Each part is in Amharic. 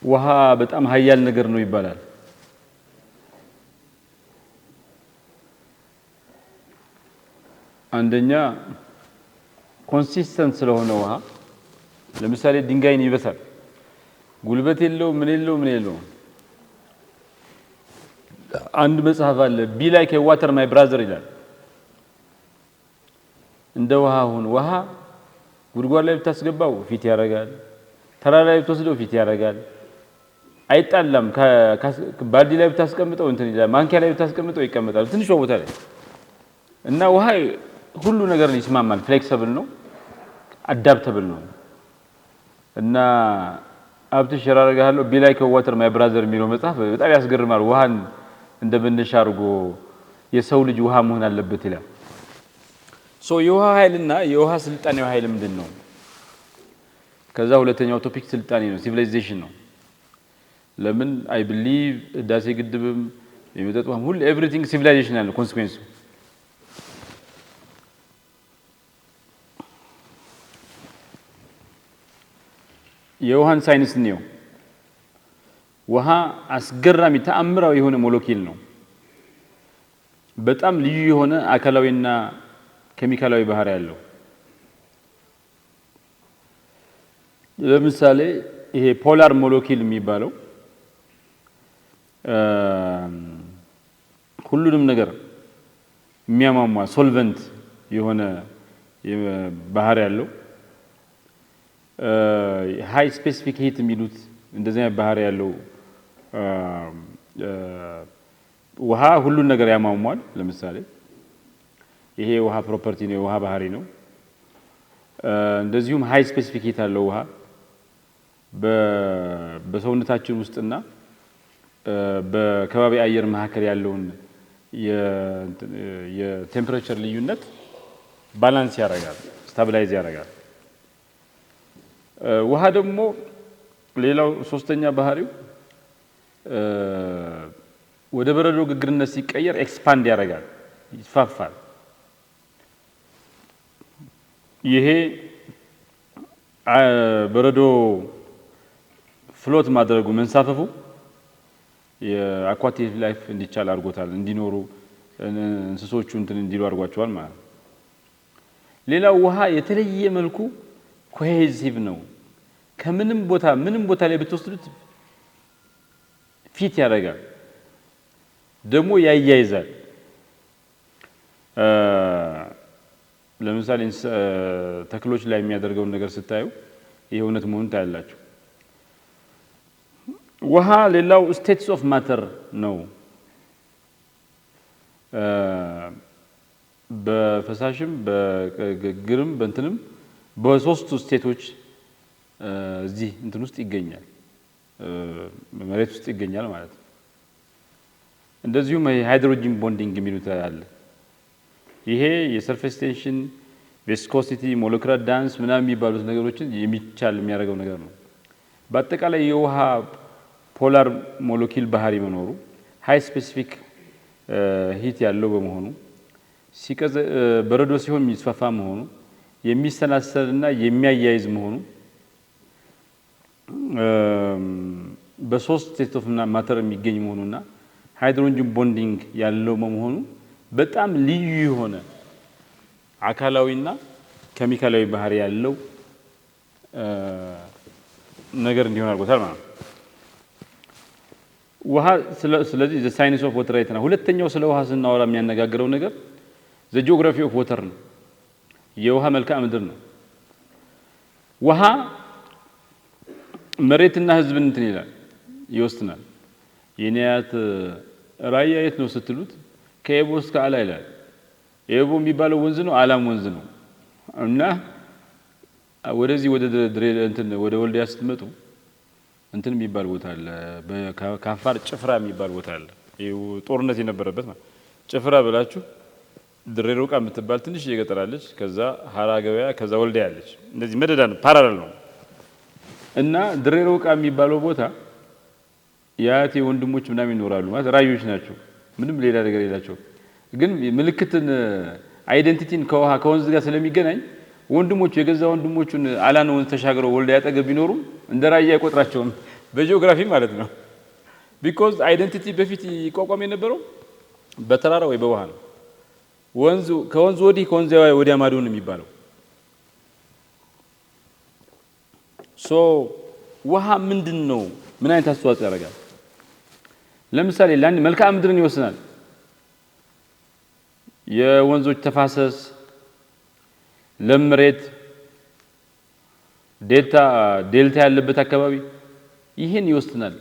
ውሃ በጣም ሀያል ነገር ነው ይባላል። አንደኛ ኮንሲስተንት ስለሆነ ውሃ ለምሳሌ ድንጋይን ይበሳል፣ ጉልበት የለው ምን የለው። አንድ መጽሐፍ አለ ቢ ላይክ ኤ ዋተር ማይ ብራዘር ይላል። እንደ ውሃ ሁን። ውሃ ጉድጓድ ላይ ብታስገባው ፊት ያረጋል፣ ተራራ ላይ ብትወስደው ፊት ያረጋል፣ አይጣላም። ባልዲ ላይ ብታስቀምጠው እንትን ይላል፣ ማንኪያ ላይ ብታስቀምጠው ይቀመጣል ትንሽ ቦታ ላይ። እና ውሃ ሁሉ ነገር ይስማማል፣ ፍሌክሲብል ነው፣ አዳፕተብል ነው። እና አብትሽ ያረጋለው ቢ ላይክ ኤ ዋተር ማይ ብራዘር የሚለው መጽሐፍ በጣም ያስገርማል። ውሃን እንደ መነሻ አድርጎ የሰው ልጅ ውሃ መሆን አለበት ይላል። የውሃ ኃይልና የውሃ ስልጣኔው ኃይል ምንድነው? ከዛ ሁለተኛው ቶፒክ ስልጣኔ ነው፣ ሲቪላይዜሽን ነው። ለምን አይ ቢሊቭ ህዳሴ ግድብም የመጠጥ ውሃም ሁሉ ኤቭሪቲንግ ሲቪላይዜሽን አለ ኮንሲኩዌንሱ። የውሃን ሳይንስ ነው። ውሃ አስገራሚ ተአምራዊ የሆነ ሞለኪል ነው። በጣም ልዩ የሆነ አካላዊና ኬሚካላዊ ባህሪ ያለው። ለምሳሌ ይሄ ፖላር ሞለኪል የሚባለው ሁሉንም ነገር የሚያሟሟ ሶልቨንት የሆነ ባህሪ ያለው፣ ሃይ ስፔሲፊክ ሂት የሚሉት እንደዚህ አይነት ባህሪ ያለው ውሃ ሁሉን ነገር ያሟሟል። ለምሳሌ ይሄ ውሃ ፕሮፐርቲ ነው፣ የውሃ ባህሪ ነው። እንደዚሁም ሃይ ስፔሲፊክ ሂት ያለው ውሃ በሰውነታችን ውስጥና በከባቢ አየር መካከል ያለውን የቴምፕሬቸር ልዩነት ባላንስ ያደርጋል፣ ስታቢላይዝ ያደርጋል። ውሃ ደግሞ ሌላው ሶስተኛ ባህሪው ወደ በረዶ ግግርነት ሲቀየር ኤክስፓንድ ያደርጋል፣ ይስፋፋል። ይሄ በረዶ ፍሎት ማድረጉ መንሳፈፉ የአኳቲክ ላይፍ እንዲቻል አድርጎታል፣ እንዲኖሩ እንስሶቹ እንትን እንዲሉ አድርጓቸዋል ማለት ነው። ሌላው ውሃ የተለየ መልኩ ኮሄሲቭ ነው። ከምንም ቦታ ላይ ብትወስዱት ፊት ያደርጋል፣ ደግሞ ያያይዛል። ለምሳሌ ተክሎች ላይ የሚያደርገውን ነገር ስታዩ ይሄ እውነት መሆኑን ታያላችሁ። ውሃ ሌላው ስቴትስ ኦፍ ማተር ነው። በፈሳሽም በግግርም በእንትንም በሶስቱ ስቴቶች እዚህ እንትን ውስጥ ይገኛል፣ መሬት ውስጥ ይገኛል ማለት ነው። እንደዚሁም ሃይድሮጂን ቦንዲንግ የሚሉት አለ። ይሄ የሰርፌስ ቴንሽን፣ ቪስኮሲቲ፣ ሞለኪውላር ዳንስ ምናምን የሚባሉት ነገሮችን የሚቻል የሚያደርገው ነገር ነው። በአጠቃላይ የውሃ ፖላር ሞለኪል ባህሪ መኖሩ፣ ሃይ ስፔሲፊክ ሂት ያለው በመሆኑ፣ በረዶ ሲሆን የሚስፋፋ መሆኑ፣ የሚሰናሰልና የሚያያይዝ መሆኑ፣ በሶስት ስቴት ኦፍ ማተር የሚገኝ መሆኑና ሃይድሮጂን ቦንዲንግ ያለው በመሆኑ በጣም ልዩ የሆነ አካላዊና ኬሚካላዊ ባህሪ ያለው ነገር እንዲሆን አድርጎታል ማለት ነው። ውሃ ስለዚህ ዘ ሳይንስ ኦፍ ዋተር አይተናል። ሁለተኛው ስለ ውሃ ስናወራ የሚያነጋግረው ነገር ዘ ጂኦግራፊ ኦፍ ዋተር ነው፣ የውሃ መልክዓ ምድር ነው። ውሃ መሬትና ህዝብን እንትን ይላል፣ ይወስናል። የኔ አያት ራያ የት ነው ስትሉት ከኤቦ እስከ አላ ይላል። ኤቦ የሚባለው ወንዝ ነው፣ አላም ወንዝ ነው። እና ወደዚህ ወደ ወልዲያ ስትመጡ እንትን የሚባል ቦታ አለ፣ በካፋር ጭፍራ የሚባል ቦታ አለ። ይሄው ጦርነት የነበረበት ማለት ጭፍራ ብላችሁ ድሬ ሮቃ የምትባል ትንሽ እየገጠራለች፣ ከዛ ሀራ ገበያ፣ ከዛ ወልዲያ ያለች። እንደዚህ መደዳ ነው፣ ፓራላል ነው። እና ድሬ ሮቃ የሚባለው ቦታ የአያቴ ወንድሞች ምናምን ይኖራሉ ማለት ራዮች ናቸው። ምንም ሌላ ነገር የላቸው። ግን ምልክትን አይደንቲቲን ከወንዝ ጋር ስለሚገናኝ ወንድሞቹ የገዛ ወንድሞቹን አላን ወንዝ ተሻግረው ወልዲያ አጠገብ ቢኖሩም እንደ ራያ አይቆጥራቸውም። በጂኦግራፊ ማለት ነው። ቢኮዝ አይደንቲቲ በፊት ይቋቋም የነበረው በተራራ ወይ በውሃ ነው። ከወንዝ ወዲህ ከወንዝ ወዲያ ማዶ ነው የሚባለው። ሶ ውሃ ምንድን ነው? ምን አይነት አስተዋጽኦ ያደርጋል? ለምሳሌ ለአንድ መልክዓ ምድርን ይወስናል። የወንዞች ተፋሰስ፣ ለም መሬት፣ ዴልታ ያለበት አካባቢ ይህን ይወስናል።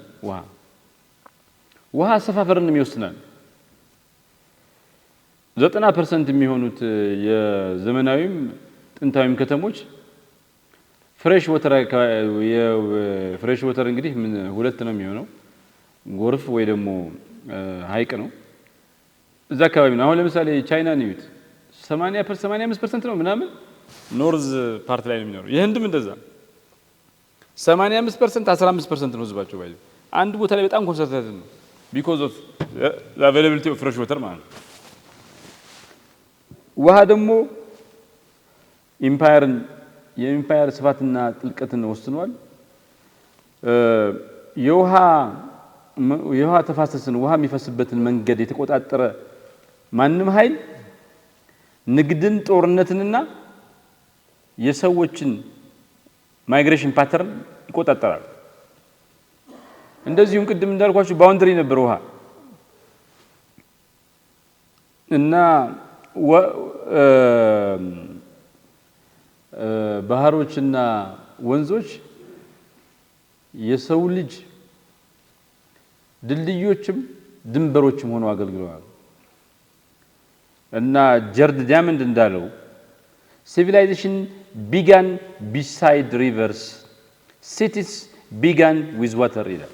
ውሃ አሰፋፈርንም ይወስናል። 90% የሚሆኑት የዘመናዊም ጥንታዊም ከተሞች ፍሬሽ ወተር እንግዲህ ሁለት ነው የሚሆነው፣ ጎርፍ ወይ ደግሞ ሀይቅ ነው። እዛ አካባቢ ነው። አሁን ለምሳሌ ቻይናን እዩት፣ 85% ነው ምናምን ኖርዝ ፓርት ላይ ነው የሚኖረው። የህንድም እንደዛ 85% 15% ነው ህዝባቸው። ባይ አንድ ቦታ ላይ በጣም ኮንሰንትሬትድ ነው ቢኮዝ ኦፍ ዘ አቬይላቢሊቲ ኦፍ ፍሬሽ ወተር ማለት ነው። ውሃ ደግሞ የኢምፓየር ስፋትና ጥልቀትን ወስኗል። የውሃ ተፋሰስን ውሃ የሚፈስበትን መንገድ የተቆጣጠረ ማንም ኃይል ንግድን፣ ጦርነትንና የሰዎችን ማይግሬሽን ፓተርን ይቆጣጠራል። እንደዚሁም ቅድም እንዳልኳችሁ ባውንደሪ ነበር ውሃ እና ባህሮችና ወንዞች የሰው ልጅ ድልድዮችም ድንበሮችም ሆነው አገልግለዋል። እና ጀርድ ዳይመንድ እንዳለው civilization began beside rivers, cities began with water ይላል።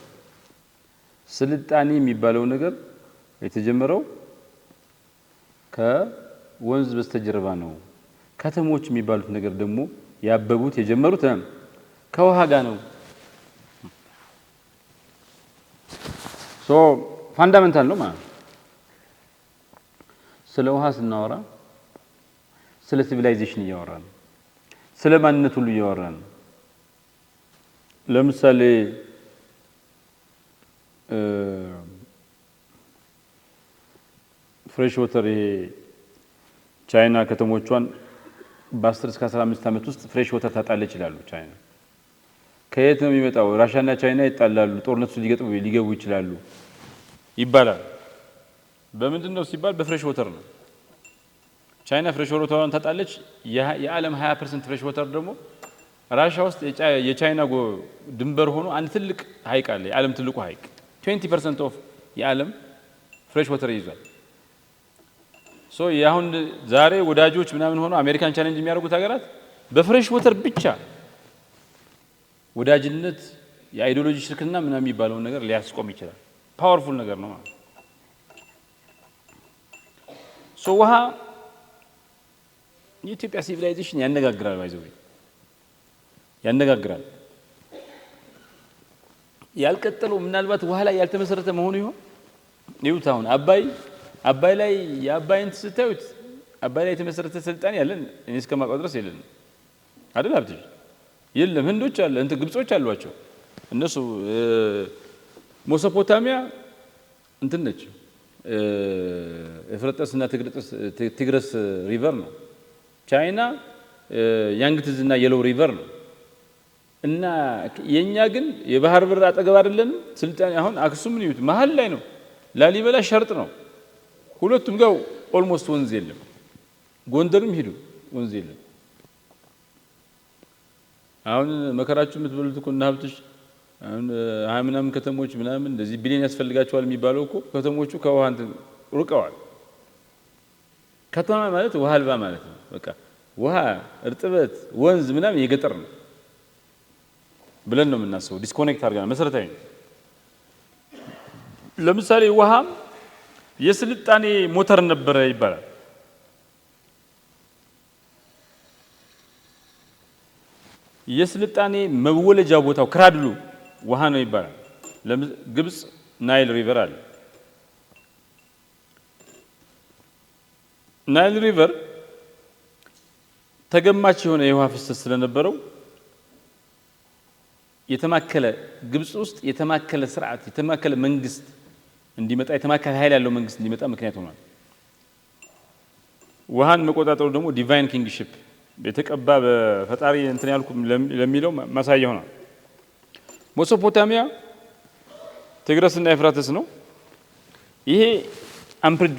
ስልጣኔ የሚባለው ነገር የተጀመረው ከወንዝ በስተጀርባ ነው። ከተሞች የሚባሉት ነገር ደግሞ ያበቡት የጀመሩት ከውሃ ጋር ነው። ሶ ፋንዳሜንታል ነው ማለት ነው። ስለ ውሃ ስናወራ ስለ ሲቪላይዜሽን እያወራን፣ ስለ ማንነት ሁሉ እያወራን። ለምሳሌ ፍሬሽ ወተር ይሄ ቻይና ከተሞቿን በ10 እስከ 15 ዓመት ውስጥ ፍሬሽ ወተር ታጣለች ይላሉ። ቻይና ከየት ነው የሚመጣው? ራሻና ቻይና ይጣላሉ፣ ጦርነት ውስጥ ሊገቡ ይችላሉ ይባላል። በምንድን ነው ሲባል በፍሬሽ ወተር ነው። ቻይና ፍሬሽ ወተርን ታጣለች። የዓለም 20% ፍሬሽ ወተር ደግሞ ራሻ ውስጥ የቻይና ድንበር ሆኖ አንድ ትልቅ ሀይቅ አለ። የዓለም ትልቁ ሀይቅ 20% ኦፍ የዓለም ፍሬሽ ወተር ይዟል። ሶ ያሁን ዛሬ ወዳጆች ምናምን ሆኖ አሜሪካን ቻሌንጅ የሚያደርጉት ሀገራት በፍሬሽ ወተር ብቻ ወዳጅነት፣ የአይዲዮሎጂ ሽርክና ምናምን የሚባለውን ነገር ሊያስቆም ይችላል። ፓወርፉል ነገር ነው ማለት። ሶ ውሃ የኢትዮጵያ ሲቪላይዜሽን ያነጋግራል፣ ባይዘው ያነጋግራል። ያልቀጠለው ምናልባት ውሃ ላይ ያልተመሰረተ መሆኑ ይሆን? ይሁት አሁን አባይ ላይ የአባይን ስታዩት አባይ ላይ የተመሰረተ ስልጣኔ ያለን እኔ እስከማውቀው ድረስ የለን አይደል? ሀብትሽ የለም። ህንዶች አለ እንት ግብጾች አሏቸው። እነሱ ሜሶፖታሚያ እንትን ነች፣ ኤፍራጥስና ቲግረስ ሪቨር ነው። ቻይና ያንግትዝ እና የሎው ሪቨር ነው። እና የኛ ግን የባህር በር አጠገብ አይደለንም። ስልጣኔ አሁን አክሱምን ይዩት መሀል ላይ ነው። ላሊበላ ሸርጥ ነው። ሁለቱም ጋር ኦልሞስት ወንዝ የለም። ጎንደርም ሂዱ ወንዝ የለም። አሁን መከራችሁ የምትበሉት እኮ እና ሀብትሽ አሁን ምናምን ከተሞች ምናምን እንደዚህ ቢሊዮን ያስፈልጋቸዋል የሚባለው እኮ ከተሞቹ ከውሃ እንትን ሩቀዋል። ከተማ ማለት ውሃ አልባ ማለት ነው። በቃ ውሃ፣ እርጥበት፣ ወንዝ ምናምን የገጠር ነው ብለን ነው የምናስበው። ዲስኮኔክት አድርገናል። መሰረታዊ ነው። ለምሳሌ ውሃ የስልጣኔ ሞተር ነበረ ይባላል። የስልጣኔ መወለጃ ቦታው ክራድሉ ውሃ ነው ይባላል። ግብጽ ናይል ሪቨር አለ። ናይል ሪቨር ተገማች የሆነ የውሃ ፍሰት ስለነበረው የተማከለ ግብጽ ውስጥ የተማከለ ስርዓት የተማከለ መንግስት እንዲመጣ የተማከለ ኃይል ያለው መንግስት እንዲመጣ ምክንያት ሆኗል። ውሃን መቆጣጠሩ ደግሞ ዲቫይን ኪንግሺፕ የተቀባ በፈጣሪ እንትን ያልኩ ለሚለው ማሳያ ሆኗል። ሜሶፖታሚያ ትግረስና ኤፍራጥስ ነው። ይሄ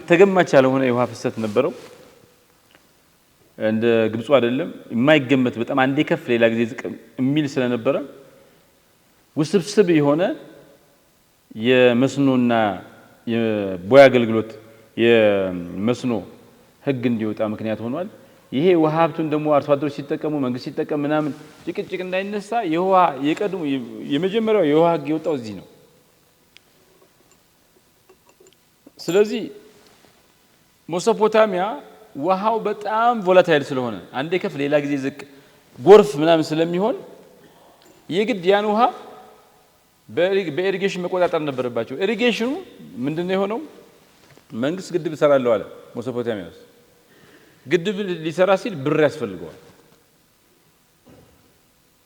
ተገማች ያልሆነ የውሃ ፍሰት ነበረው። እንደ ግብጽ አይደለም የማይገመት በጣም አንዴ ከፍ ሌላ ጊዜ ዝቅ የሚል ስለነበረ ውስብስብ የሆነ የመስኖና የቦይ አገልግሎት የመስኖ ህግ እንዲወጣ ምክንያት ሆኗል። ይሄ ውሃ ሀብቱን ደግሞ አርሶ አደሮች ሲጠቀሙ መንግስት ሲጠቀም ምናምን ጭቅጭቅ እንዳይነሳ የውሃ የቀድሞ የመጀመሪያው የውሃ ህግ የወጣው እዚህ ነው። ስለዚህ ሜሶፖታሚያ ውሃው በጣም ቮላታይል ስለሆነ አንዴ ከፍ ሌላ ጊዜ ዝቅ ጎርፍ ምናምን ስለሚሆን የግድ ያን ውሃ በኢሪጌሽን መቆጣጠር ነበረባቸው። ኢሪጌሽኑ ምንድነው የሆነው? መንግስት ግድብ ሰራለው አለ። ሜሶፖታሚያ ውስጥ ግድብ ሊሰራ ሲል ብር ያስፈልገዋል።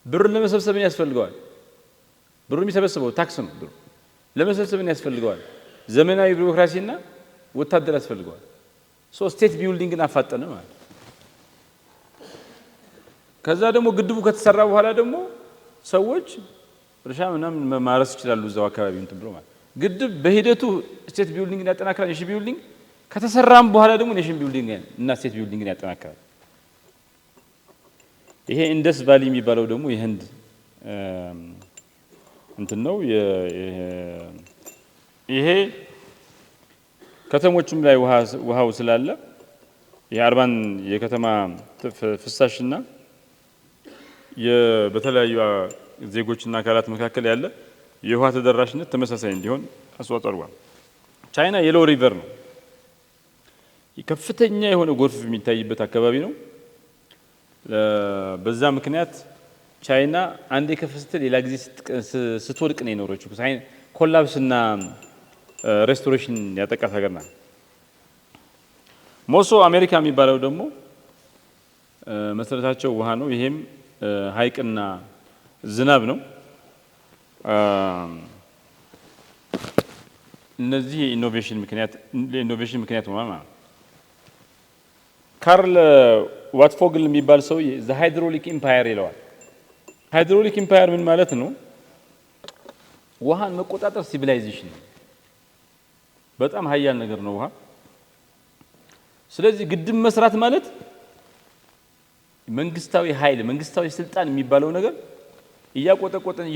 ብር ለመሰብሰብ ያስፈልገዋል። ብሩ የሚሰበስበው ታክስ ነው። ብሩ ለመሰብሰብ ያስፈልገዋል። ዘመናዊ ቢሮክራሲና ወታደር ያስፈልገዋል። ስቴት ቢልዲንግን አፋጠነ ማለት። ከዛ ደግሞ ግድቡ ከተሰራ በኋላ ደግሞ ሰዎች እርሻ ምናምን ማረስ ይችላሉ እዛው አካባቢ እንትን ብሎ ማለት። ግድብ በሂደቱ ስቴት ቢልዲንግን ያጠናክራል። ኔሽን ቢልዲንግ ከተሰራም በኋላ ደግሞ ኔሽን ቢልዲንግ እና ስቴት ቢልዲንግን ያጠናክራል። ይሄ ኢንደስ ቫሊ የሚባለው ደግሞ የህንድ እንትን ነው። ይሄ ከተሞችም ላይ ውሃው ስላለ የአርባን የከተማ ፍሳሽና በተለያዩ ዜጎችና አካላት መካከል ያለ የውሃ ተደራሽነት ተመሳሳይ እንዲሆን አስተዋጽኦ አድርጓል። ቻይና የሎ ሪቨር ነው። ከፍተኛ የሆነ ጎርፍ የሚታይበት አካባቢ ነው። በዛ ምክንያት ቻይና አንዴ ከፍ ስትል ሌላ ጊዜ ስትወድቅ ነው የኖረችው። ኮላፕስና ሬስቶሬሽን ያጠቃት ሀገር ናት። ሞሶ አሜሪካ የሚባለው ደግሞ መሰረታቸው ውሃ ነው። ይሄም ሀይቅና ዝናብ ነው። እነዚህ ኢኖቬሽን ምክንያት ሆኗል ማለት ነው። ካርል ዋትፎግል የሚባል ሰው ዘ ሃይድሮሊክ ኢምፓየር ይለዋል። ሃይድሮሊክ ኢምፓየር ምን ማለት ነው? ውሃን መቆጣጠር ሲቪላይዜሽን ነው። በጣም ሀያል ነገር ነው ውሃ። ስለዚህ ግድብ መስራት ማለት መንግስታዊ ኃይል መንግስታዊ ስልጣን የሚባለው ነገር እያቆጠቆጠን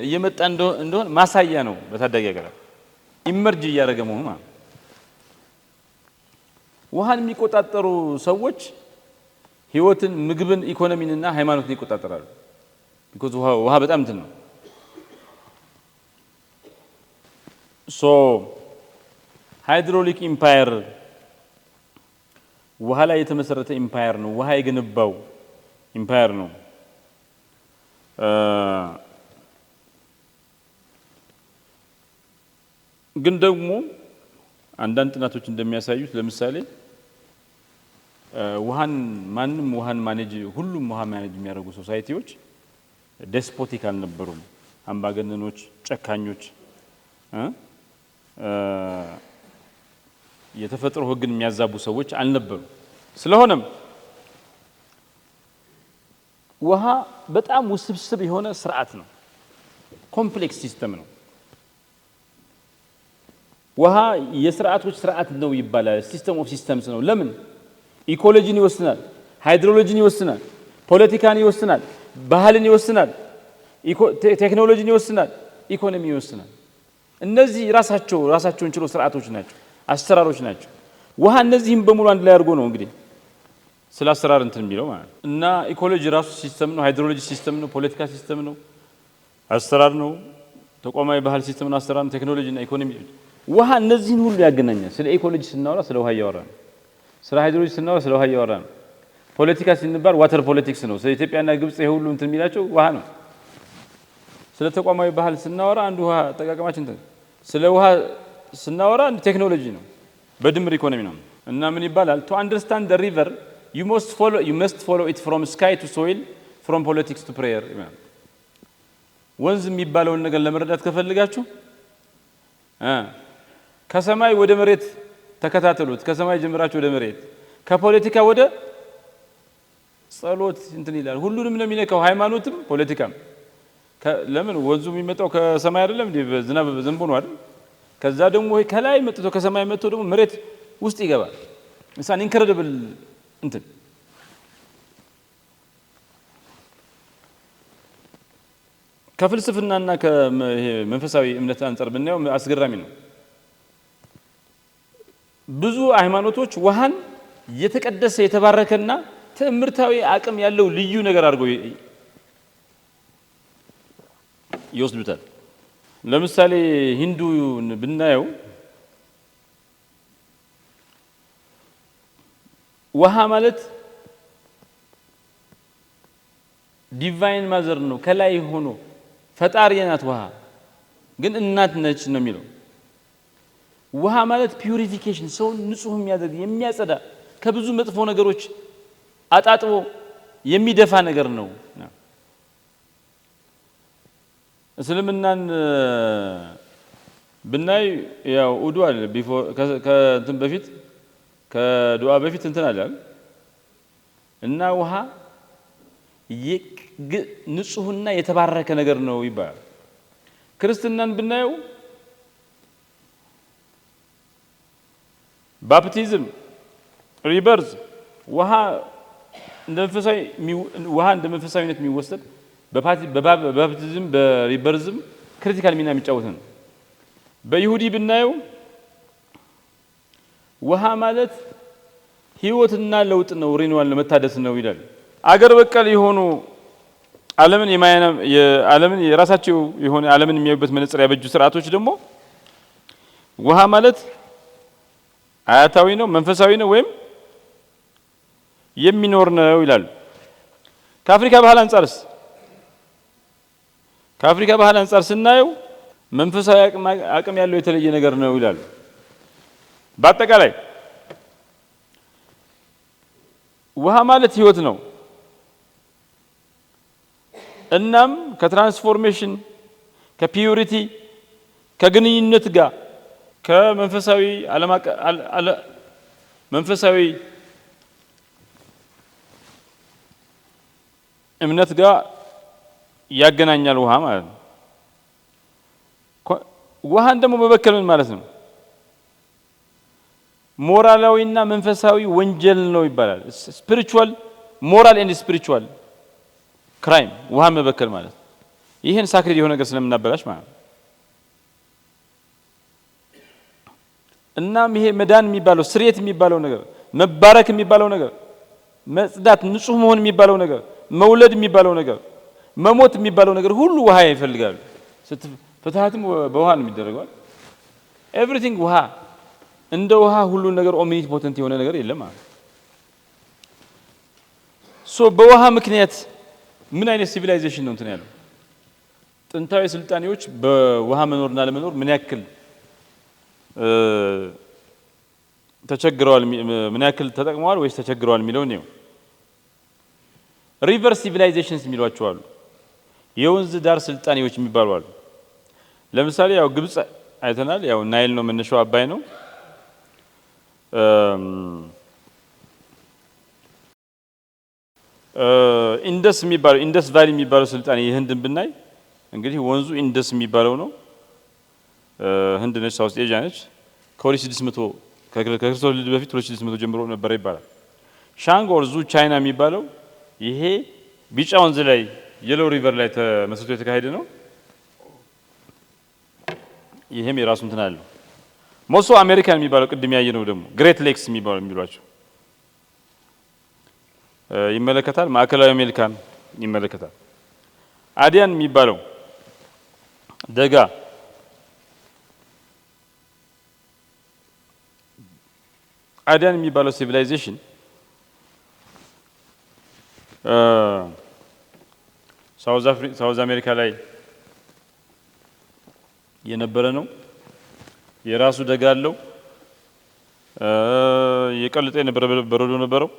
እየመጣ እንደሆነ ማሳያ ነው። በታዳጊ ሀገራት ኢመርጅ እያደረገ መሆኑ ማለት ውሃን የሚቆጣጠሩ ሰዎች ህይወትን፣ ምግብን፣ ኢኮኖሚንና ሃይማኖትን ይቆጣጠራሉ። because ውሃ በጣም እንትን ነው። ሃይድሮሊክ ኢምፓየር ውሃ ላይ የተመሰረተ ኢምፓየር ነው። ውሃ የገነባው ኢምፓየር ነው። ግን ደግሞ አንዳንድ ጥናቶች እንደሚያሳዩት ለምሳሌ ሁሉም ውሃ ማኔጅ የሚያደርጉ ሶሳይቲዎች ዴስፖቲክ አልነበሩም። አምባገነኖች፣ ጨካኞች የተፈጥሮ ህግን የሚያዛቡ ሰዎች አልነበሩ። ስለሆነም ውሃ በጣም ውስብስብ የሆነ ስርዓት ነው። ኮምፕሌክስ ሲስተም ነው። ውሃ የስርዓቶች ስርዓት ነው ይባላል። ሲስተም ኦፍ ሲስተምስ ነው። ለምን? ኢኮሎጂን ይወስናል፣ ሃይድሮሎጂን ይወስናል፣ ፖለቲካን ይወስናል፣ ባህልን ይወስናል፣ ቴክኖሎጂን ይወስናል፣ ኢኮኖሚ ይወስናል። እነዚህ ራሳቸውን ችሎ ስርዓቶች ናቸው፣ አሰራሮች ናቸው። ውሃ እነዚህም በሙሉ አንድ ላይ አድርጎ ነው እንግዲህ ስለ አሰራር እንትን የሚለው ማለት እና ኢኮሎጂ ራሱ ሲስተም ነው፣ ሃይድሮሎጂ ሲስተም ነው፣ ፖለቲካ ሲስተም ነው፣ አሰራር ነው፣ ተቋማዊ ባህል ሲስተም ነው፣ አሰራር ነው፣ ቴክኖሎጂ እና ኢኮኖሚ። ውሃ እነዚህን ሁሉ ያገናኛል። ስለ ኢኮሎጂ ስናወራ ስለ ውሃ እያወራ ነው። ስለ ሃይድሮሎጂ ስናወራ ስለ ውሃ እያወራ ነው። ፖለቲካ ሲንባል ዋተር ፖለቲክስ ነው። ስለ ኢትዮጵያና ግብጽ የሁሉ እንትን የሚላቸው ውሃ ነው። ስለ ተቋማዊ ባህል ስናወራ አንዱ ውሃ አጠቃቀማችን እንትን፣ ስለ ውሃ ስናወራ አንዱ ቴክኖሎጂ ነው፣ በድምር ኢኮኖሚ ነው። እና ምን ይባላል? to understand the river you must follow it from sky to soil from politics to prayer። ወንዝ የሚባለውን ነገር ለመረዳት ከፈልጋችሁ ከሰማይ ወደ መሬት ተከታተሉት ከሰማይ ጀምራችሁ ወደ መሬት ከፖለቲካ ወደ ጸሎት እንትን ይላል ሁሉንም ነው የሚነካው ሃይማኖትም ፖለቲካም ለምን ወንዙ የሚመጣው ከሰማይ አይደለም እንዴ ዝናብ ዘንቦ ነው አይደል ከዛ ደግሞ ከላይ መጥቶ ከሰማይ መጥቶ ደግሞ መሬት ውስጥ ይገባል እንሳን ኢንክሬዲብል እንትን ከፍልስፍናና ከመንፈሳዊ እምነት አንፃር ብናየው አስገራሚ ነው ብዙ ሃይማኖቶች ውሃን የተቀደሰ የተባረከና ትምርታዊ አቅም ያለው ልዩ ነገር አድርገው ይወስዱታል ለምሳሌ ሂንዱን ብናየው ውሃ ማለት ዲቫይን ማዘር ነው ከላይ ሆኖ ፈጣሪ ናት ውሃ ግን እናት ነች ነው የሚለው ውሃ ማለት ፒዩሪፊኬሽን ሰው ንጹህ የሚያደርግ የሚያጸዳ ከብዙ መጥፎ ነገሮች አጣጥቦ የሚደፋ ነገር ነው እስልምናን ብናይ ያው ኡዱ አለ ቢፎር ከእንትን በፊት ከዱዓ በፊት እንትን አለ እና ውሃ ንጹህና የተባረከ ነገር ነው ይባላል ክርስትናን ብናየው ባፕቲዝም ሪበርዝ ውሃ እንደ መንፈሳዊነት የሚወሰድ በባፕቲዝም በሪበርዝም ክሪቲካል ሚና የሚጫወት ነው በይሁዲ ብናየው ውሃ ማለት ህይወትና ለውጥ ነው ሪኒዋል መታደስ ነው ይላል አገር በቀል የሆኑ ዓለምን የራሳቸው የሆነ ዓለምን የሚያዩበት መነጽር ያበጁ ስርዓቶች ደግሞ ውሃ ማለት አያታዊ ነው መንፈሳዊ ነው ወይም የሚኖር ነው ይላል ከአፍሪካ ባህል አንፃር ስናየው መንፈሳዊ አቅም ያለው የተለየ ነገር ነው ይላል በአጠቃላይ ውሃ ማለት ህይወት ነው እናም ከትራንስፎርሜሽን ከፒዩሪቲ ከግንኙነት ጋር ከመንፈሳዊ መንፈሳዊ እምነት ጋር ያገናኛል ውሃ ማለት ነው ውሃን ደግሞ መበከል ምን ማለት ነው ሞራላዊና መንፈሳዊ ወንጀል ነው ይባላል ስፒሪቹዋል ሞራል ኤንድ ስፒሪቹዋል ክራይም ውሃ መበከል ማለት ይሄን ሳክሬድ የሆነ ነገር ስለምናበላሽ ማለት እናም ይሄ መዳን የሚባለው ስርየት የሚባለው ነገር መባረክ የሚባለው ነገር መጽዳት ንጹህ መሆን የሚባለው ነገር መውለድ የሚባለው ነገር መሞት የሚባለው ነገር ሁሉ ውሃ ይፈልጋል ፍትሃትም በውሃ ነው የሚደረገው ኤቭሪቲንግ ውሃ እንደ ውሃ ሁሉ ነገር ኦምኒፖተንት የሆነ ነገር የለም ማለት በውሃ ምክንያት ምን አይነት ሲቪላይዜሽን ነው እንትን ያለው ጥንታዊ ስልጣኔዎች በውሃ መኖርና ለመኖር ምን ያክል ተቸግረዋል ምን ያክል ተጠቅመዋል ወይስ ተቸግረዋል የሚለው ነው ሪቨርስ ሲቪላይዜሽንስ የሚሏቸው አሉ የወንዝ ዳር ስልጣኔዎች የሚባሉ አሉ ለምሳሌ ያው ግብጽ አይተናል ያው ናይል ነው መነሻው አባይ ነው ኢንደስ ቫሊ የሚባለው ስልጣኔ የህንድን ብናይ እንግዲህ ወንዙ ኢንደስ የሚባለው ነው ህንድ ነች ሳውዝ ኤዥያ ነች ከ2600 ከክርስቶስ ልደት በፊት 2600 ጀምሮ ነበር ይባላል ሻንግ ኦርዙ ቻይና የሚባለው ይሄ ቢጫ ወንዝ ላይ የሎ ሪቨር ላይ ተመስርቶ የተካሄደ ነው ይሄም የራሱ እንትን አለው ሞሶ አሜሪካን የሚባለው ቅድም ያየነው ደግሞ ግሬት ሌክስ የሚሏቸው ይመለከታል ማዕከላዊ አሜሪካን ይመለከታል አዲያን የሚባለው ደጋ አዲያን የሚባለው ሲቪላይዜሽን ሳውዝ አሜሪካ ላይ የነበረ ነው የራሱ ደጋ አለው የቀለጠ የነበረ በረዶ ነበረው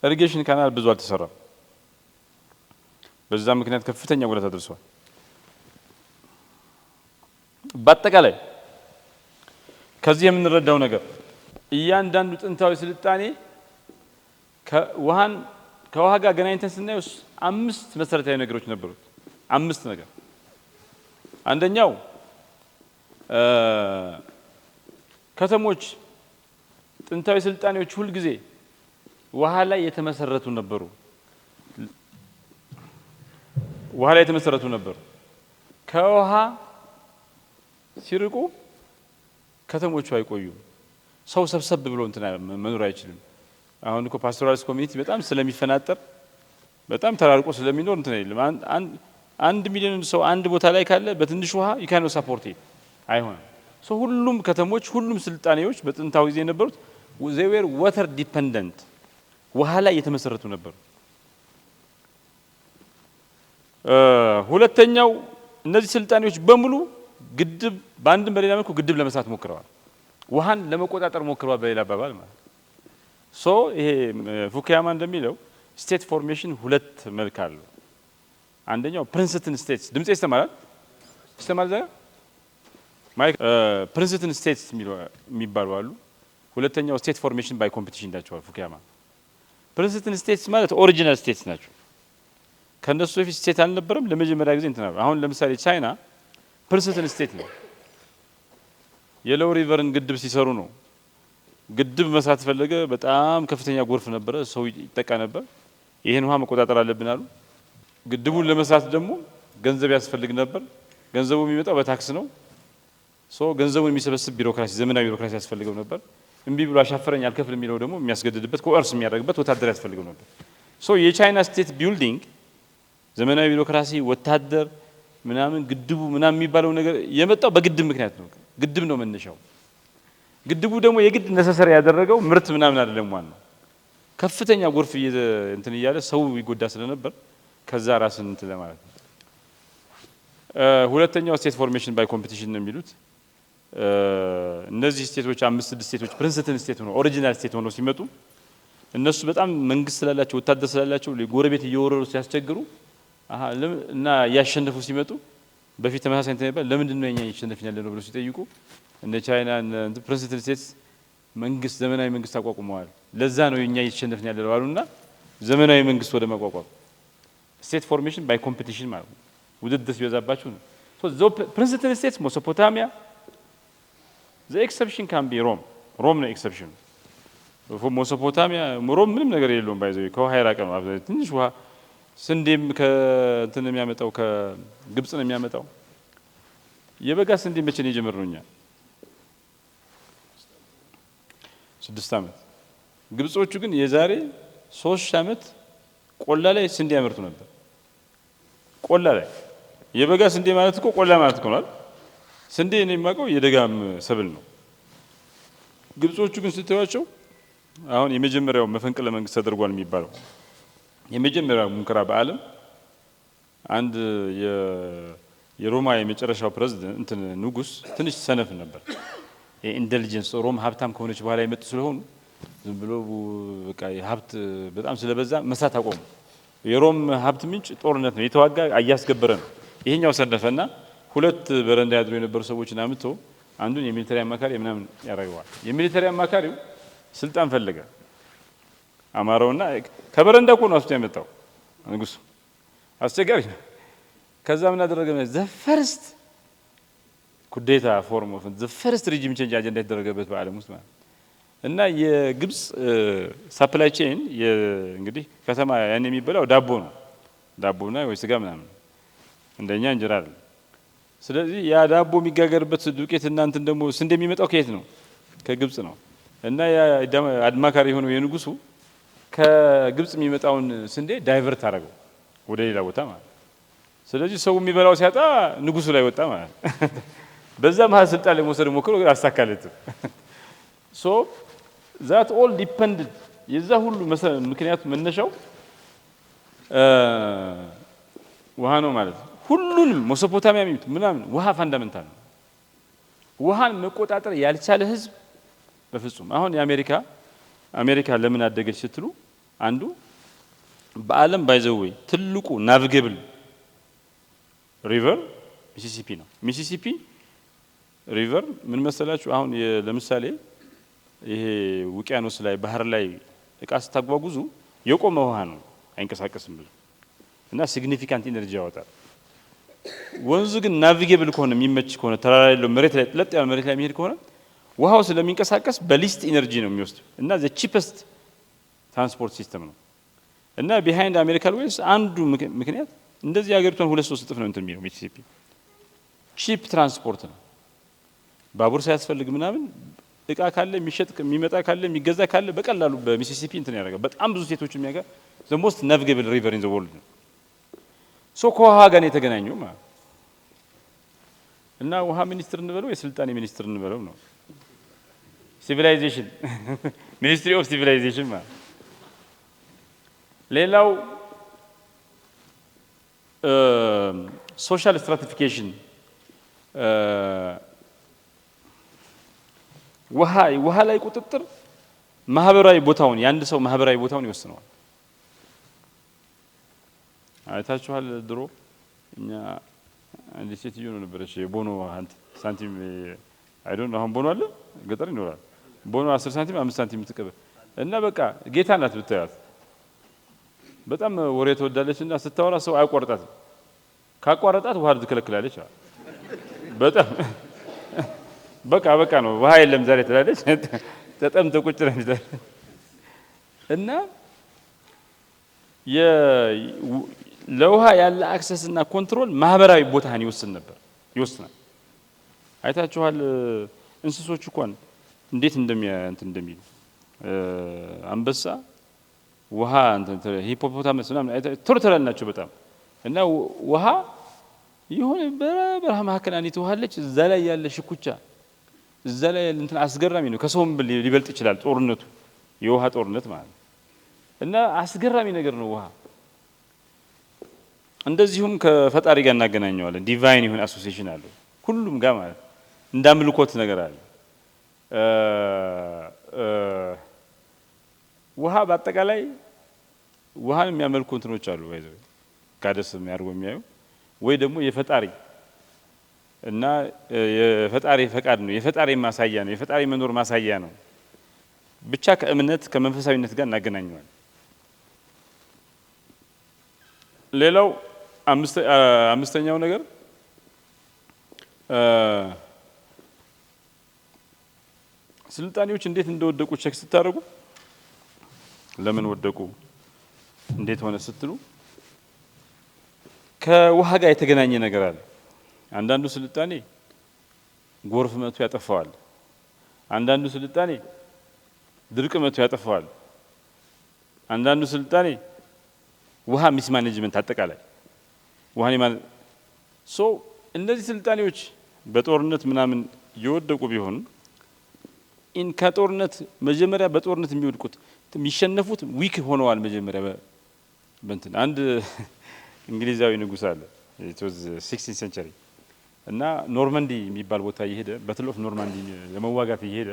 ኢሪጌሽን ካናል ብዙ አልተሰራም በዛ ምክንያት ከፍተኛ ጉዳት አድርሷል። በአጠቃላይ ከዚህ የምንረዳው ነገር እያንዳንዱ ጥንታዊ ስልጣኔ ከውሃ ጋር ገናኝተን ስናየው 5 መሰረታዊ ነገሮች ነበሩት። 5 ነገር። አንደኛው ከተሞች ጥንታዊ ስልጣኔዎች ሁሉ ጊዜ ውሃ ላይ የተመሰረቱ ነበሩ። ከውሃ ሲርቁ ከተሞቹ አይቆዩም። ሰው ሰብሰብ ብሎ እንትና መኖር አይችልም። አሁን እኮ ፓስቶራልስ ኮሚኒቲ በጣም ስለሚፈናጠር በጣም ተራርቆ ስለሚኖር እንትና አይደለም። 1 ሚሊዮን ሰው አንድ ቦታ ላይ ካለ በትንሽ ውሃ ይካኖ ሰፖርት አይሆንም። ሶ ሁሉም ከተሞች ሁሉም ስልጣኔዎች በጥንታዊ ጊዜ የነበሩት they were water dependent ውሃ ላይ የተመሰረቱ ነበሩ። ሁለተኛው እነዚህ ስልጣኔዎች በሙሉ ግድብ በአንድም በሌላ መልኩ ግድብ ለመስራት ሞክረዋል። ውሃን ለመቆጣጠር ሞክረዋል በሌላ አባባል ማለት ሶ ይሄ ፉኩያማ እንደሚለው ስቴት ፎርሜሽን 2 መልክ አለው። አንደኛው ፕሪንስተን ስቴትስ ድምጽ ይሰማል ማይክ ፕሪንስተን ስቴትስ የሚባሉ አሉ። ሁለተኛው ስቴት ፎርሜሽን ባይ ኮምፒቲሽን እንዳቸዋል ፉኩያማ። ፕሪንስተን ስቴትስ ማለት ኦሪጂናል ስቴትስ ናቸው። ከነሱ በፊት ስቴት አልነበረም። ለመጀመሪያ ጊዜ እንትና አሁን ለምሳሌ ቻይና ፕሪንስተን ስቴት ነው። የሎው ሪቨርን ግድብ ሲሰሩ ነው። ግድብ መስራት ፈለገ። በጣም ከፍተኛ ጎርፍ ነበረ፣ ሰው ይጠቃ ነበር። ይሄን ውሃ መቆጣጠር አለብን አሉ። ግድቡን ለመስራት ደግሞ ገንዘብ ያስፈልግ ነበር። ገንዘቡ የሚመጣው በታክስ ነው። ሶ ገንዘቡን የሚሰበስብ ቢሮክራሲ፣ ዘመናዊ ቢሮክራሲ ያስፈልገው ነበር። እምቢ ብሎ አሻፈረኝ አልከፍል የሚለው ደግሞ የሚያስገድድበት ኮርስ የሚያደርግበት ወታደር ያስፈልገው ነበር። ሶ የቻይና ስቴት ቢልዲንግ ዘመናዊ ቢሮክራሲ፣ ወታደር ምናምን ግድቡ ምናምን የሚባለው ነገር የመጣው በግድብ ምክንያት ነው። ግድብ ነው መነሻው። ግድቡ ደግሞ የግድ ነሰሰሪ ያደረገው ምርት ምናምን አይደለም። ዋናው ከፍተኛ ጎርፍ እንትን እያለ ሰው ይጎዳ ስለነበር ከዛ ራስን እንትን ለማለት ነው። ሁለተኛው ስቴት ፎርሜሽን ባይ ኮምፒቲሽን ነው የሚሉት። እነዚህ ስቴቶች 5-6 ስቴቶች ፕሪንስተን ስቴት ሆነው ኦሪጂናል ስቴት ሆነው ሲመጡ እነሱ በጣም መንግስት ስላላቸው ወታደር ስላላቸው ጎረቤት እየወረሩ ሲያስቸግሩ እና ያሸነፉ ሲመጡ በፊት ተመሳሳይ እንትን ነበር። ለምንድን ነው የኛ እየተሸነፍን ያለነው ብለው ሲጠይቁ እንደ ቻይና እንትን ፕሪንስተን ስቴትስ መንግስት ዘመናዊ መንግስት አቋቁመዋል። ለዛ ነው የኛ እየተሸነፍን ያለነው አሉና ዘመናዊ መንግስት ወደ ማቋቋም ስቴት ፎርሜሽን ባይ ኮምፒቲሽን ማለት ነው። ውድድር ሲበዛባችሁ ነው። ሶ ፕሪንስተን ስቴትስ ሜሶፖታሚያ the exception can be ሮም ነው ኤክሰፕሽን። ሜሶፖታሚያ ሮም ምንም ነገር የለውም። ባይዘው ከውሃ የራቀ ነው። አብዛኛው ትንሽ ውሃ ስንዴም ከእንትን የሚያመጣው ከግብጽ ነው የሚያመጣው። የበጋ ስንዴ መቼ ነው የጀመርነው እኛ? 6 ዓመት። ግብጾቹ ግን የዛሬ 3 ዓመት ቆላ ላይ ስንዴ ያመርቱ ነበር። ቆላ ላይ የበጋ ስንዴ ማለት እኮ ቆላ ማለት ነው። ስንዴ እኔ የማውቀው የደጋም ሰብል ነው። ግብጾቹ ግን ስትዋቸው አሁን የመጀመሪያው መፈንቅለ መንግስት ተደርጓል የሚባለው የመጀመሪያው ሙከራ በዓለም አንድ የሮማ የመጨረሻው ፕሬዝዳንት ንጉስ ትንሽ ሰነፍ ነበር። የኢንተሊጀንስ ሮም ሀብታም ከሆነች በኋላ የመጡ ስለሆኑ ዝም ብሎ በቃ ሀብት በጣም ስለበዛ መስራት አቆሙ። የሮም ሀብት ምንጭ ጦርነት ነው፣ የተዋጋ እያስገበረ ነው። ይሄኛው ሰነፈና 2 በረንዳ ያድሩ የነበሩ ሰዎችን አምጥቶ አንዱን የሚሊተሪ አማካሪ ምናምን ያደርገዋል። የሚሊተሪ አማካሪው ስልጣን ፈለገ አማራውና ከበረንዳ እኮ ነው አስቶ ያመጣው ንጉስ። አስቸጋሪ ነው። ከዛ ምን አደረገ? ዘ ፈርስት ኩዴታ ፎርም ኦፍ ዘ ፈርስት ሪጂም ቼንጅ አጀንዳ የተደረገበት በዓለም ውስጥ ማለት እና የግብጽ ሳፕላይ ቼን እንግዲህ ከተማ ያን የሚበላው ዳቦ ነው። ዳቦና ወይ ስጋ ምናምን እንደኛ እንጀራ አይደለም። ስለዚህ ያ ዳቦ የሚጋገርበት ዱቄት እና እንትን ደግሞ ስንዴ የሚመጣው ከየት ነው? ከግብጽ ነው። እና ያ አማካሪ የሆነው የንጉሱ ከግብጽ የሚመጣውን ስንዴ ዳይቨርት አደረገው ወደ ሌላ ቦታ ማለት። ስለዚህ ሰው የሚበላው ሲያጣ ንጉሱ ላይ ወጣ ማለት። በዛ መሀል ስልጣን ለመውሰድ ሞክሮ አሳካለትም። ሶ ዛት ኦል ዲፔንድድ የዛ ሁሉ ምክንያቱ መነሻው ውሃ ነው ማለት ነው። ሁሉንም ሜሶፖታሚያ የሚሉት ምናምን ውሃ ፋንዳሜንታል ነው። ውሃን መቆጣጠር ያልቻለ ህዝብ በፍጹም አሁን አሜሪካ ለምን አደገች ስትሉ አንዱ በዓለም ባይዘወይ ትልቁ ናቪጌብል ሪቨር ሚሲሲፒ ነው። ሚሲሲፒ ሪቨር ምን መሰላችሁ? አሁን ለምሳሌ ይሄ ውቅያኖስ ላይ ባህር ላይ እቃ ስታጓጉዙ የቆመ ውሃ ነው፣ አይንቀሳቀስም ብዙ እና ሲግኒፊካንት ኢነርጂ ያወጣል። ወንዙ ግን ናቪጌብል ከሆነ የሚመች ከሆነ ተራራ ያለው መሬት ላይ ለጥ ያለ መሬት ላይ የሚሄድ ከሆነ ውሃው ስለሚንቀሳቀስ በሊስት ኢነርጂ ነው የሚወስድ እና ዘ ቺፐስት ትራንስፖርት ሲስተም ነው። እና ቢሃይንድ አሜሪካን ዌይስ አንዱ ምክንያት እንደዚህ ሀገሪቷን 2-3 እጥፍ ነው እንትን የሚለው ሚሲሲፒ ቺፕ ትራንስፖርት ነው። ባቡር ሳያስፈልግ ምናምን እቃ ካለ የሚሸጥ የሚመጣ ካለ የሚገዛ ካለ በቀላሉ በሚሲሲፒ እንትን ያደርጋል። በጣም ብዙ ሴቶች የሚያጋ ዘ ሞስት ናቪጌብል ሪቨር ኢን ዘ ወርልድ ነው። ሶ ከውሃ ጋር ነው የተገናኘው ማለት እና ውሃ ሚኒስትር እንበለው የስልጣኔ ሚኒስትር እንበለው ነው። ሲቪላይዜሽን ሚኒስትሪ ኦፍ ሲቪላይዜሽን ማለት። ሌላው ሶሻል ስትራቲፊኬሽን ውሃ ላይ ቁጥጥር ማህበራዊ ቦታውን የአንድ ሰው ማህበራዊ ቦታውን ይወስነዋል። አይታችኋል ድሮ እኛ አንድ ሴትዮ ነው ነበረች የቦኖ ሳንቲም አይዶን አሁን ቦኖ አለ ገጠር ይኖራል። ቦኖ 10 ሳንቲም 5 ሳንቲም ትቀበል እና በቃ ጌታ ናት ብታያት በጣም ወሬ ተወዳለች እና ስታወራ ሰው አይቆርጣትም። ካቋረጣት ውሃ ትከለክላለች። በጣም በቃ ነው ውሃ የለም ዛሬ ትላለች። ተጠምተ ቁጭ ነው እና ለውሃ ያለ አክሰስ እና ኮንትሮል ማህበራዊ ቦታን ይወስናል። አይታችኋል እንስሶች እንኳን እንዴት እንደሚሉ አንበሳ ውሃ ሂፖፖታመስ ምናምን ቶርተራል ናቸው በጣም እና ውሃ የሆነ በረሃ መካከል አንዲት ውሃ አለች። እዛ ላይ ያለ ሽኩቻ እዛ ላይ እንትን አስገራሚ ነው። ከሰውም ሊበልጥ ይችላል ጦርነቱ የውሃ ጦርነት ማለት እና አስገራሚ ነገር ነው ውሃ። እንደዚሁም ከፈጣሪ ጋር እናገናኘዋለን። ዲቫይን የሆነ አሶሲዬሽን አለው ሁሉም ጋር ማለት እንዳምልኮት ነገር አለ። ውሃ በአጠቃላይ ውሃን የሚያመልኩ እንትኖች አሉ ባይዘው ጋደስ የሚያርጉ የሚያዩ ወይ ደግሞ የፈጣሪ እና የፈጣሪ ፈቃድ ነው፣ የፈጣሪ ማሳያ ነው፣ የፈጣሪ መኖር ማሳያ ነው። ብቻ ከእምነት ከመንፈሳዊነት ጋር እናገናኘዋለን። ሌላው አምስተኛው ነገር ስልጣኔዎች እንዴት እንደወደቁ ቼክ ስታደርጉ ለምን ወደቁ እንዴት ሆነ ስትሉ ከውሃ ጋር የተገናኘ ነገር አለ። አንዳንዱ ስልጣኔ ጎርፍ መጥቶ ያጠፋዋል። አንዳንዱ ስልጣኔ ድርቅ መጥቶ ያጠፋዋል። አንዳንዱ ስልጣኔ ውሃ ሚስ ማኔጅመንት አጠቃላይ ውሃኔ ማለት እነዚህ ስልጣኔዎች በጦርነት ምናምን የወደቁ ቢሆን ከጦርነት መጀመሪያ በጦርነት የሚወድቁት የሚሸነፉት ዊክ ሆነዋል። መጀመሪያ በእንትን አንድ እንግሊዛዊ ንጉስ አለ it was 16th century እና ኖርማንዲ የሚባል ቦታ እየሄደ ባትል ኦፍ ኖርማንዲ ለመዋጋት እየሄደ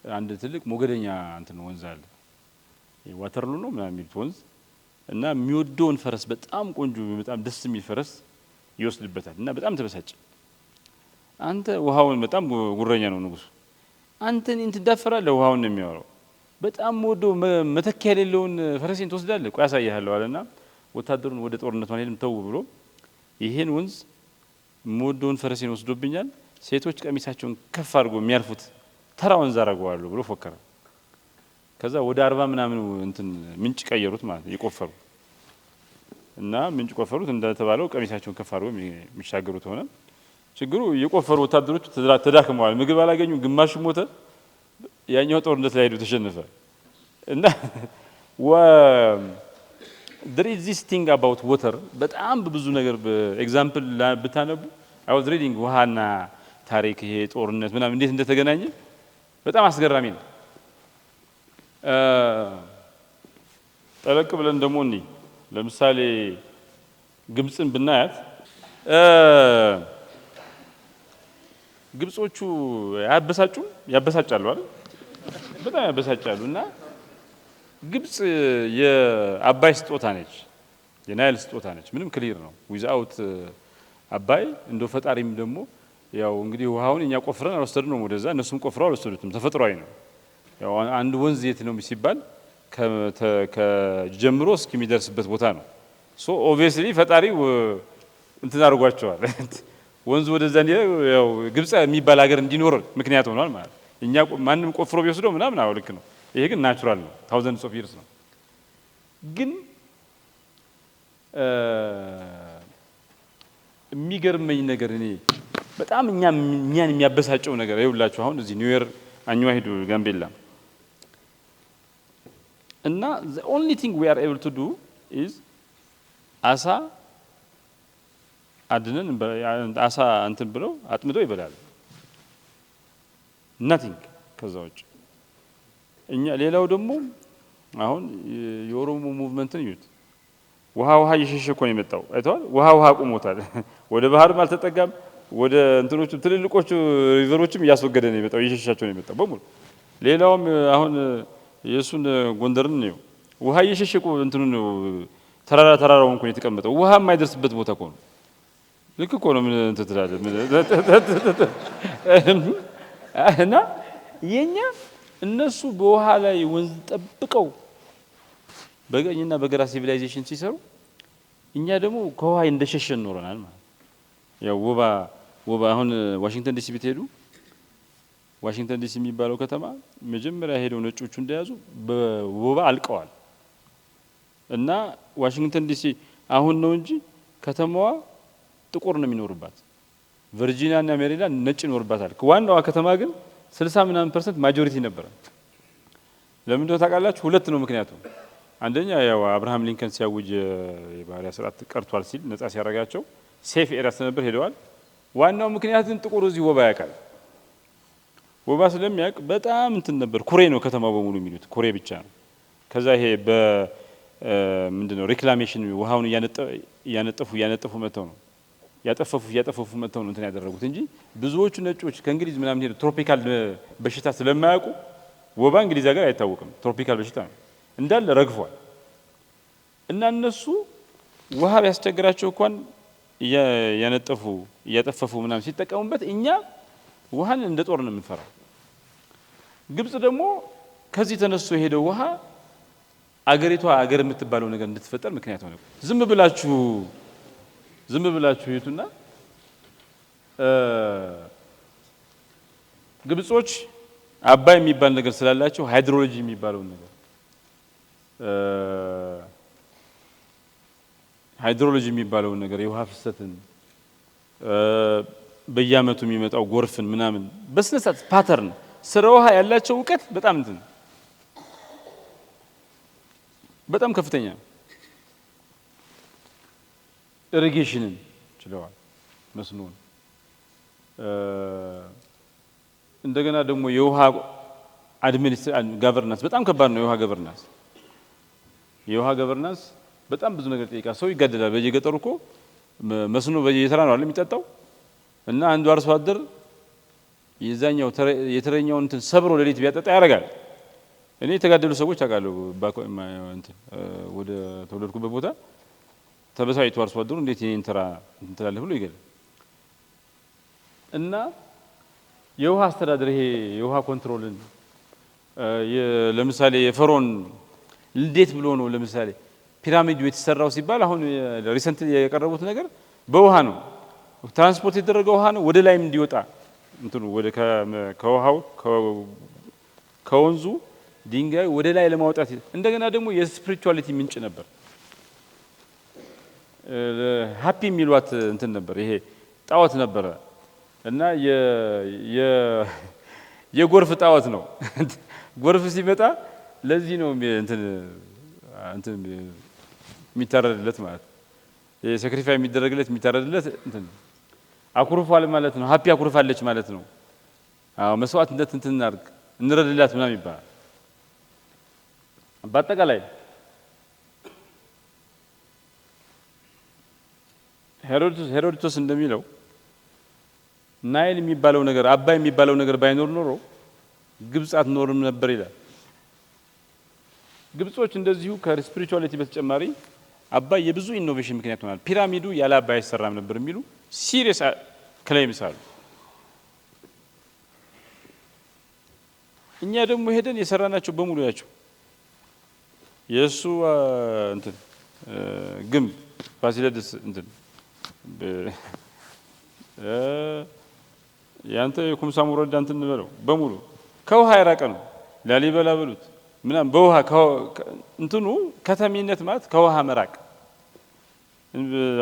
አንድ ትልቅ ሞገደኛ እንትን ወንዝ አለ ዋተርሉ ነው ምናምን የሚሉት ወንዝ እና የሚወደውን ፈረስ በጣም ቆንጆ በጣም ደስ የሚል ፈረስ ይወስድበታል እና በጣም ተበሳጨ። አንተ ውሃውን በጣም ጉረኛ ነው ንጉሱ፣ አንተ እኔን ትዳፈራለህ፣ ውሃውን ነው የሚያወራው፣ በጣም ወዶ መተኪያ የሌለውን ፈረሴን ትወስዳለህ፣ ቆይ አሳይሃለሁ አለና ወታደሩን ወደ ጦርነት ማንሄድም ተው ብሎ ይሄን ወንዝ ሞዶን ፈረሴን ወስዶብኛል፣ ሴቶች ቀሚሳቸውን ከፍ አድርጎ የሚያልፉት ተራ ወንዝ አደርገዋለሁ ብሎ ፎከረ። ከዛ ወደ 40 ምናምን እንትን ምንጭ ቀየሩት ማለት ይቆፈሩ እና ምንጭ ቆፈሩት እንደተባለው ቀሚሳቸውን ከፍ አድርጎ የሚሻገሩት ሆነ። ችግሩ የቆፈሩ ወታደሮች ተዳክመዋል፣ ምግብ አላገኙ፣ ግማሽ ሞተ፣ ያኛው ጦርነት ላይ ሄዱ ተሸነፈ። እና there is this thing about water በጣም ብዙ ነገር ኤግዛምፕል ብታነቡ I was reading ውሃና ታሪክ ይሄ ጦርነት ምናምን እንዴት እንደተገናኘ በጣም አስገራሚ ነው። ጠለቅ ብለን ደግሞ ለምሳሌ ግብጽን ብናያት ግብጾቹ ያበሳጫሉ አይደል? በጣም ያበሳጫሉ እና ግብጽ የአባይ ስጦታ ነች፣ የናይል ስጦታ ነች። ምንም ክሊር ነው። ዊዝአውት አባይ እንደ ፈጣሪም ደግሞ ያው እንግዲህ ውሃውን እኛ ቆፍረን አልወሰድነው ወደዛ፣ እነሱም ቆፍረው አልወሰዱትም። ተፈጥሯዊ ነው። ያው አንድ ወንዝ የት ነው ሲባል ከጀምሮ እስከሚደርስበት ቦታ ነው። ሶ ኦብቪየስሊ ፈጣሪ እንትን አድርጓቸዋል። ወንዙ ወደዛ ያው ግብጽ የሚባል ሀገር እንዲኖር ምክንያት ሆኗል ማለት። እኛ ማንም ቆፍሮ ቢወስደው ምናምን አዎ ልክ ነው። ይሄ ግን ናቹራል ነው። ታውዘንድስ ኦፍ ይርስ ነው። ግን የሚገርመኝ ነገር እኔ በጣም እኛን የሚያበሳጨው ነገር ይኸውላችሁ አሁን እዚህ ኒው ኢየር አኝዋ ሄዱ ጋምቤላ እና the only thing we are able to do is አሳ አድነን አሳ እንትን ብለው አጥምደው ይበላሉ። nothing ከዛ ውጭ እኛ ሌላው ደግሞ አሁን የኦሮሞ ሙቭመንትን ይዩት። ውሃ እየሸሸ እኮ ነው የመጣው አይተዋል። ውሃ ቆሞታል። ወደ ባህርም አልተጠጋም። ወደ እንትኖቹ ትልልቆቹ ሪቨሮችም እያስወገደ ነው የመጣው፣ እየሸሻቸው ነው የመጣው በሙሉ። ሌላውም አሁን የሱን ጎንደርን ነው ውሃ እየሸሸ እኮ እንትኑ ነው ተራራውን እኮ የተቀመጠው። ውሃ የማይደርስበት ቦታ እኮ ነው። ልክ እኮ ነው። ምን እንትን ትላለህ እና የኛ እነሱ በውሃ ላይ ወንዝ ጠብቀው በቀኝና በግራ ሲቪላይዜሽን ሲሰሩ እኛ ደግሞ ከውሃ እንደሸሸን ኖረናል ማለት ያው ወባ አሁን ዋሽንግተን ዲሲ ብትሄዱ ዋሽንግተን ዲሲ የሚባለው ከተማ መጀመሪያ ሄደው ነጮቹ እንደያዙ በወባ አልቀዋል። እና ዋሽንግተን ዲሲ አሁን ነው እንጂ ከተማዋ ጥቁር ነው የሚኖርባት። ቨርጂኒያ እና ሜሪላንድ ነጭ ይኖርባታል። ዋናዋ ከተማ ግን 60% ማጆሪቲ ነበር። ለምን እንደው ታውቃላችሁ? ሁለት ነው ምክንያቱ። አንደኛ ያው አብርሃም ሊንከን ሲያውጅ የባህሪያ ስርዓት ቀርቷል ሲል ነጻ ሲያረጋቸው ሴፍ ኤሪያ ስለነበር ሄደዋል። ዋናው ምክንያት ግን ጥቁር እዚህ ወባ ያውቃል። ወባ ስለሚያውቅ በጣም እንትን ነበር። ኩሬ ነው ከተማው በሙሉ የሚሉት ኩሬ ብቻ ነው። ከዛ ይሄ ምንድነው ሪክላሜሽን ውሃውን እያነጠፉ መተው ነው ያጠፈፉ መተው ነው እንትን ያደረጉት እንጂ ብዙዎቹ ነጮች ከእንግሊዝ ምናምን ሄዱ ትሮፒካል በሽታ ስለማያውቁ ወባ እንግሊዝ ሀገር አይታወቅም። ትሮፒካል በሽታ ነው እንዳለ ረግፏል። እና እነሱ ውሃ ቢያስቸግራቸው እንኳን እያጠፈፉ ምናምን ሲጠቀሙበት እኛ ውሃን እንደ ጦር ነው የምንፈራው። ግብጽ ደግሞ ከዚህ ተነስቶ የሄደው ውሃ አገሪቷ አገር የምትባለው ነገር እንድትፈጠር ምክንያት ሆነ። ዝም ብላችሁ ይቱና ግብጾች አባይ የሚባል ነገር ስላላቸው ሃይድሮሎጂ የሚባለው ነገር የውሃ ፍሰትን በየአመቱ የሚመጣው ጎርፍን ምናምን በስነሳት ፓተርን ስለ ውሃ ያላቸው እውቀት በጣም ከፍተኛ ነው። ኢሪጌሽንን ችለዋል፣ መስኖን እንደገና ደግሞ የውሃ ጋቨርናንስ በጣም ከባድ ነው። የውሃ ገቨርናንስ በጣም ብዙ ነገር ይጠይቃል። ሰው ይጋደላል። በየገጠሩ እኮ መስኖ በየተራ ነው አይደል የሚጠጣው? እና አንዱ አርሶ አደር የዛኛው የተረኛውን እንትን ሰብሮ ለሊት ቢያጠጣ ያደርጋል። እኔ የተጋደሉ ሰዎች አውቃለሁ። ወደ ተወለድኩበት ቦታ ተበሳይቶ አርሶ አደሩ እንዴት የኔን ተራ እንትን ትላለህ ብሎ ይገል እና የውሃ አስተዳደር ይሄ የውሃ ኮንትሮልን ለምሳሌ የፈሮን እንዴት ብሎ ነው ለምሳሌ ፒራሚዱ የተሰራው ሲባል አሁን ሪሰንት የቀረቡት ነገር በውሃ ነው። ትራንስፖርት የተደረገው ውሃ ነው ወደ ላይም እንዲወጣ እንትኑ ወደ ከውሃው ከወንዙ ድንጋይ ወደ ላይ ለማውጣት እንደገና ደግሞ የስፒሪቹዋሊቲ ምንጭ ነበር። ሃፒ የሚሏት እንትን ነበር። ይሄ ጣዖት ነበረ እና የጎርፍ ጣዖት ነው። ጎርፍ ሲመጣ ለዚህ ነው እንትን የሚታረድለት ማለት የሳክሪፋይ የሚታረድለት እንትን አኩርፏል ማለት ነው። ሃፒ አኩርፋለች ማለት ነው። አዎ መስዋዕትነት እንትን እንረድላት ምናምን ይባላል። በአጠቃላይ ሄሮዶቶስ እንደሚለው ናይል የሚባለው ነገር አባይ የሚባለው ነገር ባይኖር ኖሮ ግብጽ አትኖርም ነበር ይላል። ግብጾች እንደዚሁ ከስፒሪቹዋሊቲ በተጨማሪ አባይ የብዙ ኢኖቬሽን ምክንያት ሆናል። ፒራሚዱ ያለ አባይ አይሰራም ነበር የሚሉ ሲሪየስ ክሌምስ አሉ። እኛ ደግሞ ሄደን የሰራናቸው በሙሉ ያቸው የእሱ እንትን ግንብ ፋሲለደስ እንትን ያንተ የኩምሳ ሙረዳ እንትን በለው በሙሉ ከውሃ የራቀ ነው። ላሊበላ በሉት ምናምን በውሃ እንትኑ ከተሜነት ማለት ከውሃ መራቅ።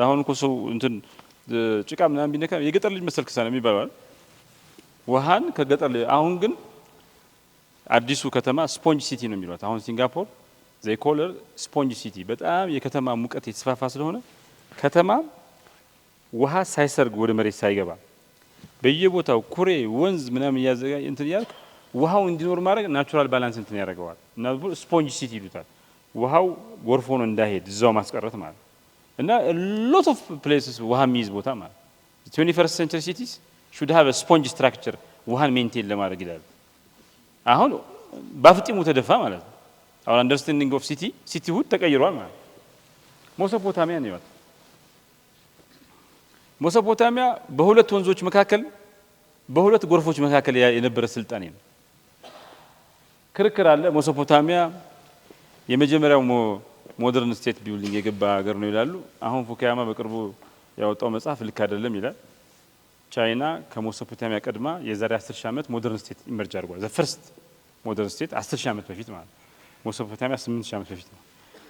አሁን እኮ ሰው እንትን ጭቃ ምናምን ቢነካ የገጠር ልጅ መሰልክ ሳለ የሚባለው ውሃን ከገጠር አሁን ግን አዲሱ ከተማ ስፖንጅ ሲቲ ነው የሚሏት። አሁን ሲንጋፖር ዘይ ኮለር ስፖንጅ ሲቲ በጣም የከተማ ሙቀት የተስፋፋ ስለሆነ ከተማ ውሃ ሳይሰርግ ወደ መሬት ሳይገባ በየቦታው ኩሬ ወንዝ ምናምን ያዘጋጅ እንትን ያልክ ውሃው እንዲኖር ማድረግ ናቹራል ባላንስ እንትን ያደርገዋል። እና ስፖንጅ ሲቲ ይሉታል። ውሃው ጎርፎ ነው እንዳይሄድ እዛው ማስቀረት ማለት እና ሎት ኦፍ ፕሌስስ ውሃ የሚይዝ ቦታ ማለት 21st century cities should have a sponge structure ውሃን ሜንቴን ለማድረግ ይላል። አሁን ባፍጢሙ ተደፋ ማለት ነው። አሁን አንደርስታንዲንግ ኦፍ ሲቲ ሁድ ተቀይሯል ማለት ሞሶፖታሚያ ነው ያለው። ሞሶፖታሚያ በሁለት ወንዞች መካከል በሁለት ጎርፎች መካከል የነበረ ስልጣኔ ነው። ክርክር አለ። ሞሶፖታሚያ የመጀመሪያው ሞደርን ስቴት ቢልዲንግ የገባ ሀገር ነው ይላሉ። አሁን ፉኩያማ በቅርቡ ያወጣው መጽሐፍ ልክ አይደለም ይላል። ቻይና ከሞሶፖታሚያ ቀድማ የዛሬ 10 ዓመት ሞደርን ስቴት ኢመርጅ አድርጓል። ዘ ፈርስት ሞደርን ስቴት 10 ዓመት በፊት ማለት ሞሶፖታሚያ 8 ዓመት በፊት ነው።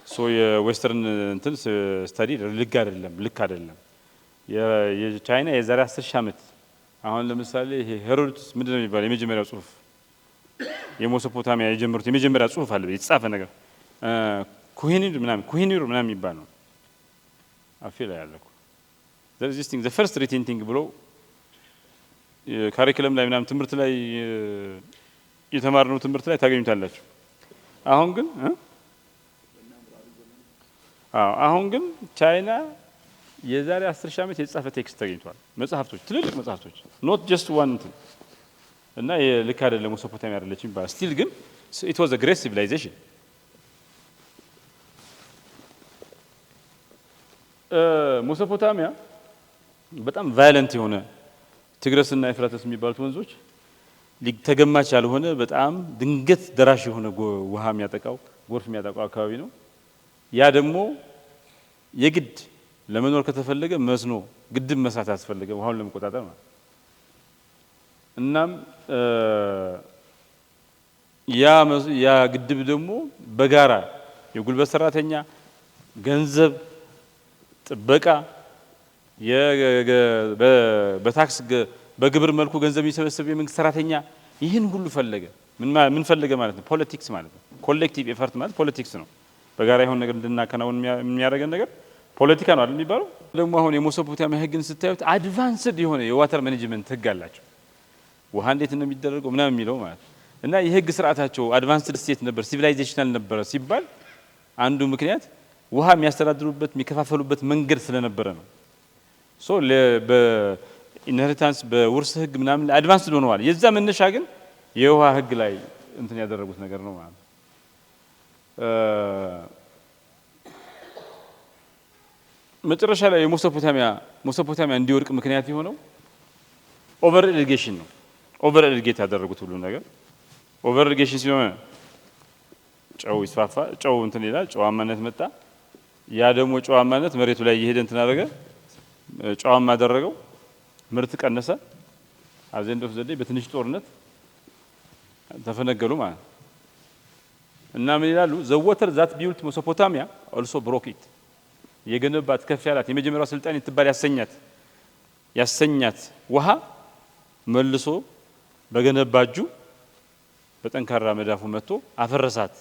ሶ የዌስተርን እንትን ስታዲ ልክ አይደለም። የቻይና የዛሬ 10 ዓመት አሁን ለምሳሌ ይሄ ሄሮዶትስ ምንድነው የሚባለው የመጀመሪያው ጽሁፍ የሞሶፖታሚያ የጀመሩት የመጀመሪያ ጽሁፍ አለ የተጻፈ ነገር ኩሂኒር ምናምን የሚባል ነው። አፊላ ያለኩ there is this thing the first written thing ብሎ ካሪኩለም ላይ ምናምን ትምህርት ላይ የተማርነው ትምህርት ላይ ታገኙታላችሁ። አሁን ግን ቻይና የዛሬ 10 ዓመት የተጻፈ ቴክስት ተገኝቷል። መጽሐፍቶች ትልልቅ መጽሐፍቶች not just one thing እና ልክ አይደለም ሞሶፖታሚያ አይደለችም ይባላል። ስቲል ግን it was a great civilization። ሞሶፖታሚያ በጣም ቫዮለንት የሆነ ትግረስና ኤፍራተስ የሚባሉት ወንዞች ተገማች ያልሆነ በጣም ድንገት ደራሽ የሆነ ውሃ የሚያጠቃው ጎርፍ የሚያጠቃው አካባቢ ነው። ያ ደግሞ የግድ ለመኖር ከተፈለገ መስኖ ግድብ መስራት ያስፈልጋል ውሃውን ለመቆጣጠር ማለት። እናም ያ ግድብ ደግሞ በጋራ የጉልበት ሰራተኛ ገንዘብ ጥበቃ በታክስ በግብር መልኩ ገንዘብ የሚሰበስብ የመንግስት ሰራተኛ ይህን ሁሉ ፈለገ። ምን ፈለገ ማለት ነው? ፖለቲክስ ማለት ነው። ኮሌክቲቭ ኤፈርት ማለት ፖለቲክስ ነው። በጋራ የሆነ ነገር እንድናከናውን የሚያደርገን ነገር ፖለቲካ ነው አይደል የሚባለው። ደግሞ አሁን የሞሶፖታሚያ ህግን ስታዩት አድቫንስድ የሆነ የዋተር ማኔጅመንት ህግ አላቸው። ውሃ እንዴት ነው የሚደረገው ምናምን የሚለው ማለት እና የህግ ስርዓታቸው አድቫንስድ ስቴት ነበር፣ ሲቪላይዜሽናል ነበረ ሲባል አንዱ ምክንያት ውሃ የሚያስተዳድሩበት የሚከፋፈሉበት መንገድ ስለነበረ ነው። ሶ በኢንሄሪታንስ በውርስ ህግ ምናምን አድቫንስድ ሆነዋል። የዛ መነሻ ግን የውሃ ህግ ላይ እንትን ያደረጉት ነገር ነው ማለት መጨረሻ ላይ የሞሶፖታሚያ እንዲወድቅ ምክንያት የሆነው ኦቨር ኢሪጌሽን ነው። ኦቨር ኢሪጌት ያደረጉት ሁሉ ነገር ኦቨር ኢሪጌሽን ሲሆን ጨው ይስፋፋ፣ ጨው እንትን ይላል፣ ጨዋማነት መጣ። ያ ደግሞ ጨዋማነት መሬቱ ላይ እየሄደ እንትን አደረገ፣ ጨዋማ አደረገው፣ ምርት ቀነሰ። አዘንዶፍ ዘዴ በትንሽ ጦርነት ተፈነገሉ ማለት እና ምን ይላሉ? ዘ ዋተር ዛት ቢውልት ሞሶፖታሚያ ኦልሶ ብሮክ ኢት የገነባት ከፍ ያላት የመጀመሪያው ስልጣኔ ትባል ያሰኛት ውሃ መልሶ በገነባጁ በጠንካራ መዳፉ መጥቶ አፈረሳት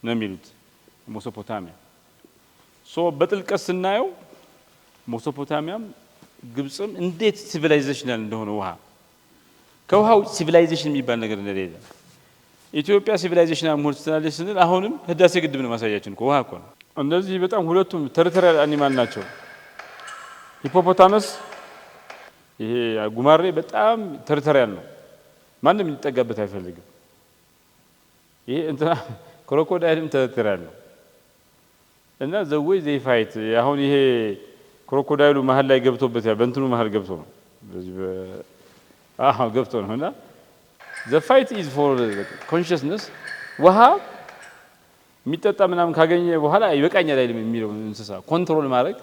ነው የሚሉት ሞሶፖታሚያ። ሶ በጥልቀት ስናየው ሞሶፖታሚያም ግብጽም እንዴት ሲቪላይዜሽናል እንደሆነ ውሃ ከውሃው ሲቪላይዜሽን የሚባል ነገር እንደሌለ ኢትዮጵያ ሲቪላይዜሽናል መሆን ትችላለች ስንል አሁንም ህዳሴ ግድብ ነው ማሳያችን እኮ ውሃ እኮ ነው። እነዚህ በጣም ሁለቱም ቴሪቶሪያል አኒማል ናቸው። ሂፖፖታመስ ይሄ ጉማሬ በጣም ቴሪቶሪያል ነው፣ ማንም ሊጠጋበት አይፈልግም። ይሄ እንትና ክሮኮዳይልም ተረተር ያለው እና ዘወይ ዘይ ፋይት አሁን ይሄ ክሮኮዳይሉ መሃል ላይ ገብቶበት ያ በእንትኑ መሃል ገብቶ ነው በዚህ ገብቶ ነውና the fight is for consciousness ውሃ የሚጠጣ ምናምን ካገኘ በኋላ ይበቃኛል አይልም የሚለው እንስሳ ኮንትሮል ማድረግ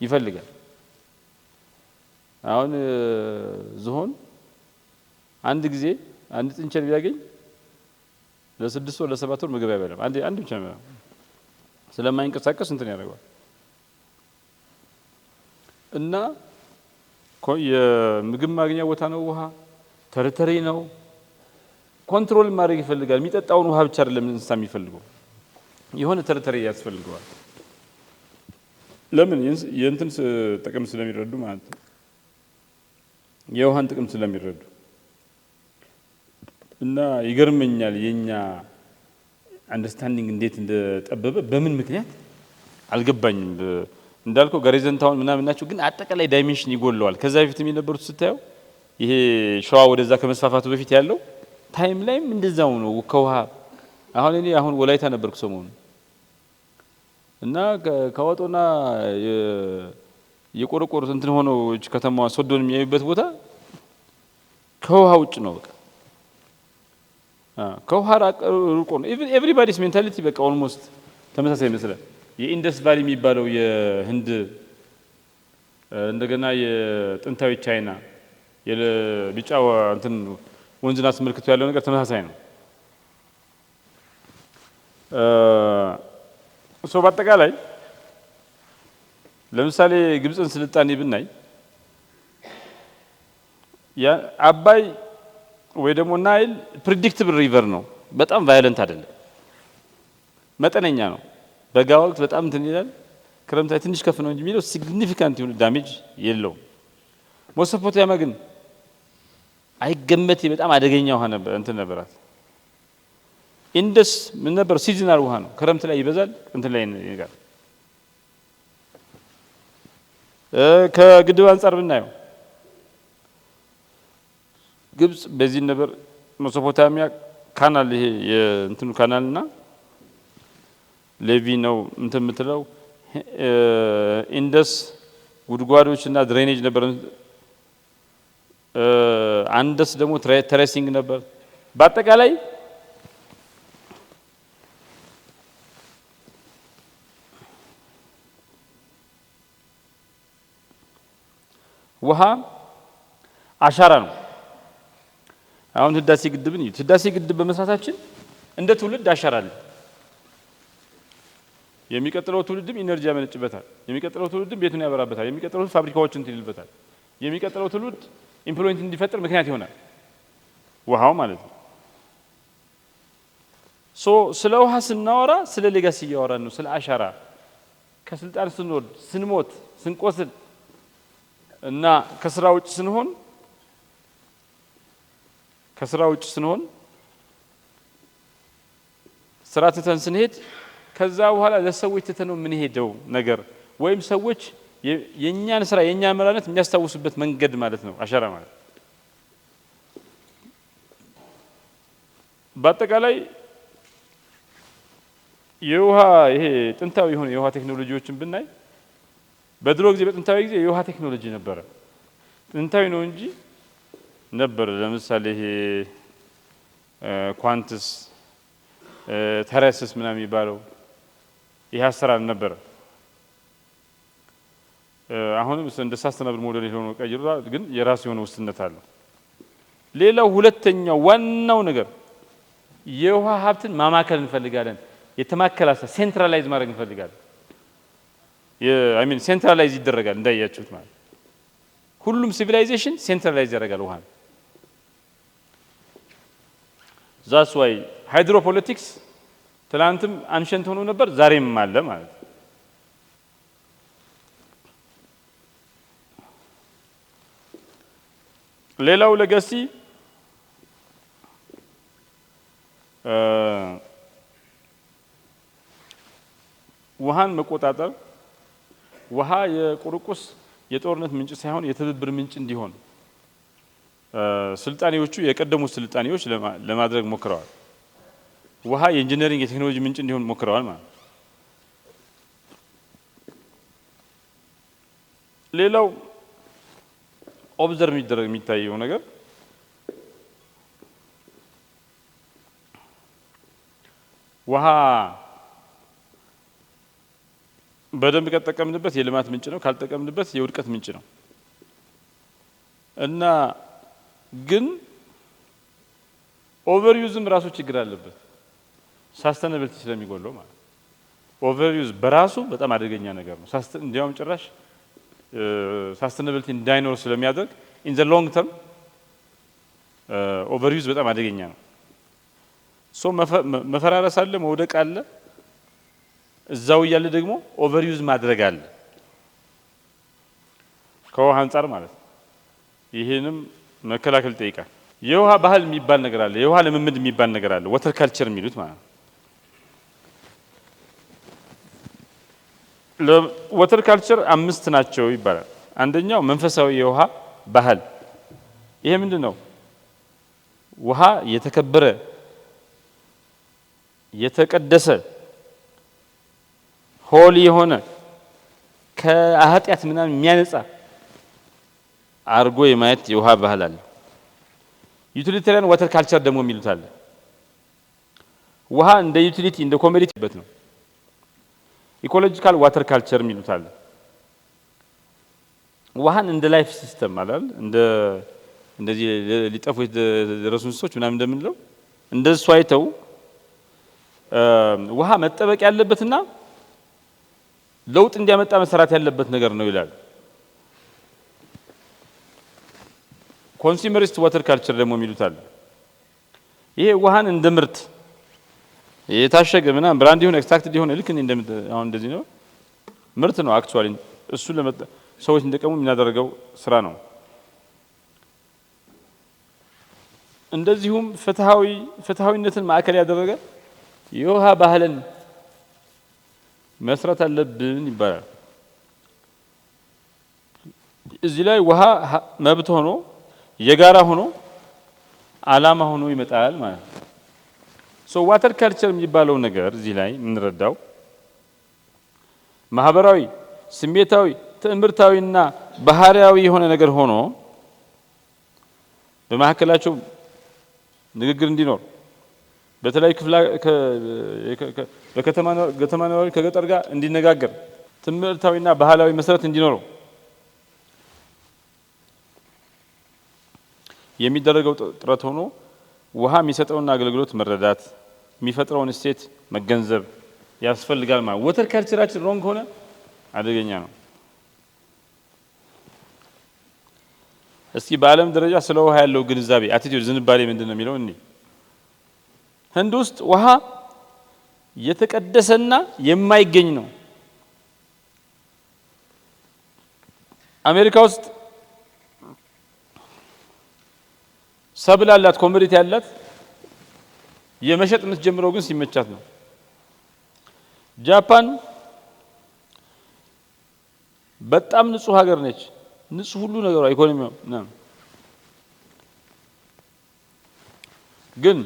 ይፈልጋል አሁን ዝሆን አንድ ጊዜ አንድ ጥንቸል ቢያገኝ ለ6 ወር ለ7 ወር ምግብ አይበላም አንድ ብቻ ነው ስለማይንቀሳቀስ እንትን ያደርጋል እና የምግብ ማግኛ ቦታ ነው ውሃ ተርተሪ ነው ኮንትሮል ማድረግ ይፈልጋል የሚጠጣውን ውሃ ብቻ አይደለም እንስሳ የሚፈልገው የሆነ ተርተሪ ያስፈልገዋል ለምን የእንትን ጥቅም ስለሚረዱ ማለት ነው የውሃን ጥቅም ስለሚረዱ እና ይገርመኛል የኛ አንደርስታንዲንግ እንዴት እንደጠበበ በምን ምክንያት አልገባኝም እንዳልከው ጋሪዘንታውን ምናምን ናቸው ግን አጠቃላይ ዳይሜንሽን ይጎለዋል ከዛ በፊት የሚነበሩት ስታዩ ይሄ ሸዋ ወደዛ ከመስፋፋቱ በፊት ያለው ታይም ላይም እንደዛው ነው ከውሃ አሁን ወላይታ ነበርኩ ሰሞኑን እና ከወጦና የቆረቆሩት እንትን ሆኖ ከተማዋ ሶዶን የሚያዩበት ቦታ ከውሃ ውጭ ነው በቃ ከውሃ ሩቆ ነው ኤቭሪባዲስ ሜንታሊቲ በቃ ኦልሞስት ተመሳሳይ መስላል የኢንደስ ቫሊ የሚባለው የህንድ እንደገና የጥንታዊ ቻይና የቢጫው እንትን ወንዝና አስመልክቶ ያለው ነገር ተመሳሳይ ነው በአጠቃላይ ለምሳሌ ግብፅን ስልጣኔ ብናይ አባይ ወይ ደግሞ ናይል ፕሪዲክቲብል ሪቨር ነው በጣም ቫዮለንት አይደለም መጠነኛ ነው በጋ ወቅት በጣም እንትን ይላል ክረምት ላይ ትንሽ ከፍ ነው እንጂ የሚለው ሲግኒፊካንት የሆነ ዳሜጅ የለውም ሜሶፖታሚያ ግን አይገመት በጣም አደገኛ ውሃ ነበር እንትን ነበራት ኢንደስ ምን ነበር ሲዝናል ውሃ ነው ክረምት ላይ ይበዛል እንትን ላይ ይጋር ከግድብ አንፃር ብናየው ግብጽ በዚህ ነበር ሜሶፖታሚያ ካናል ይሄ የእንትኑ ካናልና ሌቪ ነው እንትን የምትለው ኢንደስ ጉድጓዶችና ድሬኔጅ ነበር አንደስ ደግሞ ትሬሲንግ ነበር በአጠቃላይ ውሃ አሻራ ነው አሁን ህዳሴ ግድብን ህዳሴ ግድብ በመስራታችን እንደ ትውልድ አሻራል የሚቀጥለው ትውልድም ኢነርጂ ያመነጭበታል የሚቀጥለው ትውልድም ቤቱን ያበራበታል የሚቀጥለው ፋብሪካዎችን ትልልበታል የሚቀጥለው ትውልድ ኢምፕሎይመንት እንዲፈጠር ምክንያት ይሆናል ውሃው ማለት ነው ስለ ውሃ ስናወራ ስለ ሌጋሲ እያወራን ነው ስለ አሻራ ከስልጣን ስንወርድ ስንሞት ስንቆስል እና ከስራ ውጭ ስንሆን ስራ ትተን ስንሄድ ከዛ በኋላ ለሰዎች ትተነው ምን ሄደው ነገር ወይም ሰዎች የኛን ስራ የኛን መራነት የሚያስታውሱበት መንገድ ማለት ነው አሻራ ማለት በአጠቃላይ የውሃ ይሄ ጥንታዊ የሆነ የውሃ ቴክኖሎጂዎችን ብናይ በድሮ ጊዜ በጥንታዊ ጊዜ የውሃ ቴክኖሎጂ ነበረ ጥንታዊ ነው እንጂ ነበር ለምሳሌ ይሄ ኳንትስ ተረስስ ምናምን የሚባለው ይሄ አሰራር ነበር አሁንም እንደ ሳስተናብል ሞዴል ሆኖ ቀይሯል ግን የራሱ የሆነ ውስንነት አለው ሌላው ሁለተኛው ዋናው ነገር የውሃ ሀብትን ማማከል እንፈልጋለን የተማከለ ሴንትራላይዝ ማድረግ እንፈልጋለን ሴንትራላይዝ ይደረጋል እንዳያችሁት ማለት ሁሉም ሲቪላይዜሽን ሴንትራላይዝ ያደርጋል ውሃን that's why ሃይድሮፖለቲክስ ትላንትም አንሸንት ሆኖ ነበር ዛሬም አለ ማለት ሌላው ለጋሲ ውሃን መቆጣጠር ውሃ የቁርቁስ የጦርነት ምንጭ ሳይሆን የትብብር ምንጭ እንዲሆን ስልጣኔዎቹ የቀደሙ ስልጣኔዎች ለማድረግ ሞክረዋል ውሃ የኢንጂነሪንግ የቴክኖሎጂ ምንጭ እንዲሆን ሞክረዋል ማለት ነው። ሌላው ኦብዘርቭ የሚታየው ነገር ውሃ በደንብ ከተጠቀምንበት የልማት ምንጭ ነው፣ ካልተጠቀምንበት የውድቀት ምንጭ ነው እና ግን ኦቨርዩዝም ራሱ ችግር አለበት ሳስተነብልቲ ስለሚጎለው ማለት ኦቨርዩዝ በራሱ በጣም አደገኛ ነገር ነው። እንዲያውም ጭራሽ ሳስተነብልቲ እንዳይኖር ስለሚያደርግ ኢን ዘ ሎንግ ተርም ኦቨርዩዝ በጣም አደገኛ ነው። ሶ መፈራረስ አለ፣ መውደቅ አለ፣ እዛው ያለ ደግሞ ኦቨርዩዝ ማድረግ አለ ከውሃ አንፃር ማለት ነው። ይሄንም መከላከል ይጠይቃል። የውሃ ባህል የሚባል ነገር አለ፣ የውሃ ልምምድ የሚባል ነገር አለ፣ ወተር ካልቸር የሚሉት ማለት ነው። ለወተር ካልቸር 5 ናቸው ይባላል። አንደኛው መንፈሳዊ የውሃ ባህል። ይሄ ምንድነው? ውሃ የተከበረ የተቀደሰ ሆሊ የሆነ ከኃጢአት ምናምን የሚያነጻ አርጎ የማየት የውሃ ባህል አለ። ዩቲሊቴሪያን ወተር ካልቸር ደግሞ የሚሉት አለ። ውሃ እንደ ዩቲሊቲ እንደ ኮሞዲቲ በት ነው። ኢኮሎጂካል ዋተር ካልቸር የሚሉት አለ። ውሃን እንደ ላይፍ ሲስተም ማለት እንደዚህ ሊጠፉ የደረሱ እንስሶች ምናምን እንደምንለው እንደሱ አይተው ውሃ መጠበቅ ያለበትና ለውጥ እንዲያመጣ መሰራት ያለበት ነገር ነው ይላል። ኮንሱመሪስት ዋተር ካልቸር ደግሞ የሚሉት አለ። ይሄ ውሃን እንደ ምርት የታሸገ ምናምን ብራንድ ይሁን ኤክስትራክትድ ይሁን ልክ አሁን እንደዚህ ነው ምርት ነው አክቹአሊ እሱ ሰዎች እንደቀሙ የሚያደርገው ስራ ነው። እንደዚሁም ፍትሃዊነትን ማዕከል ያደረገ የውሃ ባህልን መስራት አለብን ይባላል። እዚህ ላይ ውሃ መብት ሆኖ የጋራ ሆኖ አላማ ሆኖ ይመጣል ማለት ነው። ሶ ዋተር ካልቸር የሚባለው ነገር እዚህ ላይ እንረዳው ማህበራዊ፣ ስሜታዊ፣ ትምህርታዊና ባህሪያዊ የሆነ ነገር ሆኖ በመካከላቸው ንግግር እንዲኖር በተለይ በከተማ ነዋሪ ከገጠር ጋር እንዲነጋገር ትምህርታዊና ባህላዊ መሰረት እንዲኖረው የሚደረገው ጥረት ሆኖ ውሃ የሚሰጠውን አገልግሎት መረዳት የሚፈጥረውን እሴት መገንዘብ ያስፈልጋል ማለት። ወተር ካልቸራችን ሮንግ ሆነ አደገኛ ነው። እስኪ በዓለም ደረጃ ስለ ውሃ ያለው ግንዛቤ አቲቲዩድ ዝንባሌ ምንድነው የሚለው እኔ ህንድ ውስጥ ውሃ የተቀደሰና የማይገኝ ነው። አሜሪካ ውስጥ ሰብል አላት፣ ኮሞዲቲ አላት። የመሸጥ የምትጀምረው ግን ሲመቻት ነው። ጃፓን በጣም ንጹህ ሀገር ነች። ንጹህ ሁሉ ነገሯ ኢኮኖሚው ነው። ግን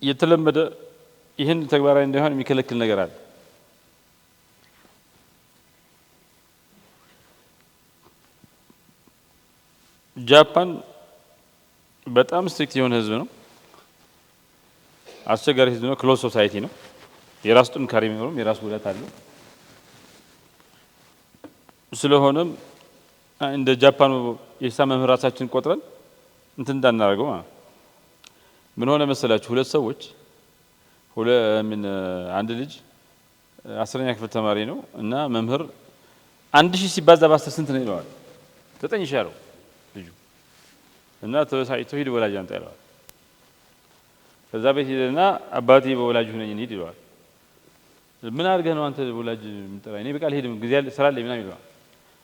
የተለመደ ይህን ተግባራዊ እንዳይሆን የሚከለክል ነገር አለ። ጃፓን በጣም ስትሪክት የሆነ ህዝብ ነው። አስቸጋሪ ህዝብ ነው። ክሎዝ ሶሳይቲ ነው። የራሱ ጥንካሬ ቢኖርም የራሱ ጉዳት አለው። ስለሆነም እንደ ጃፓኑ የሂሳብ መምህራችን ቆጥረን እንትን እንዳናደርገው ምን ሆነ መሰላችሁ? ሁለት ሰዎች አንድ ልጅ 10ኛ ክፍል ተማሪ ነው እና መምህር 1000 ሲባዛ በ10 ስንት ነው ይለዋል። 9000 ያለው ልጁ እና ተበሳጭቶ ሂድ ወላጅ አምጣ ይለዋል። ከዛ ቤት ሄደና አባቴ በወላጅ ሆነኝ እንሂድ ይለዋል። ምን አድርገህ ነው አንተ ወላጅ የምጠራኝ? እኔ በቃ ልሄድ ጊዜ ስራ አለኝ ምናምን ይለዋል።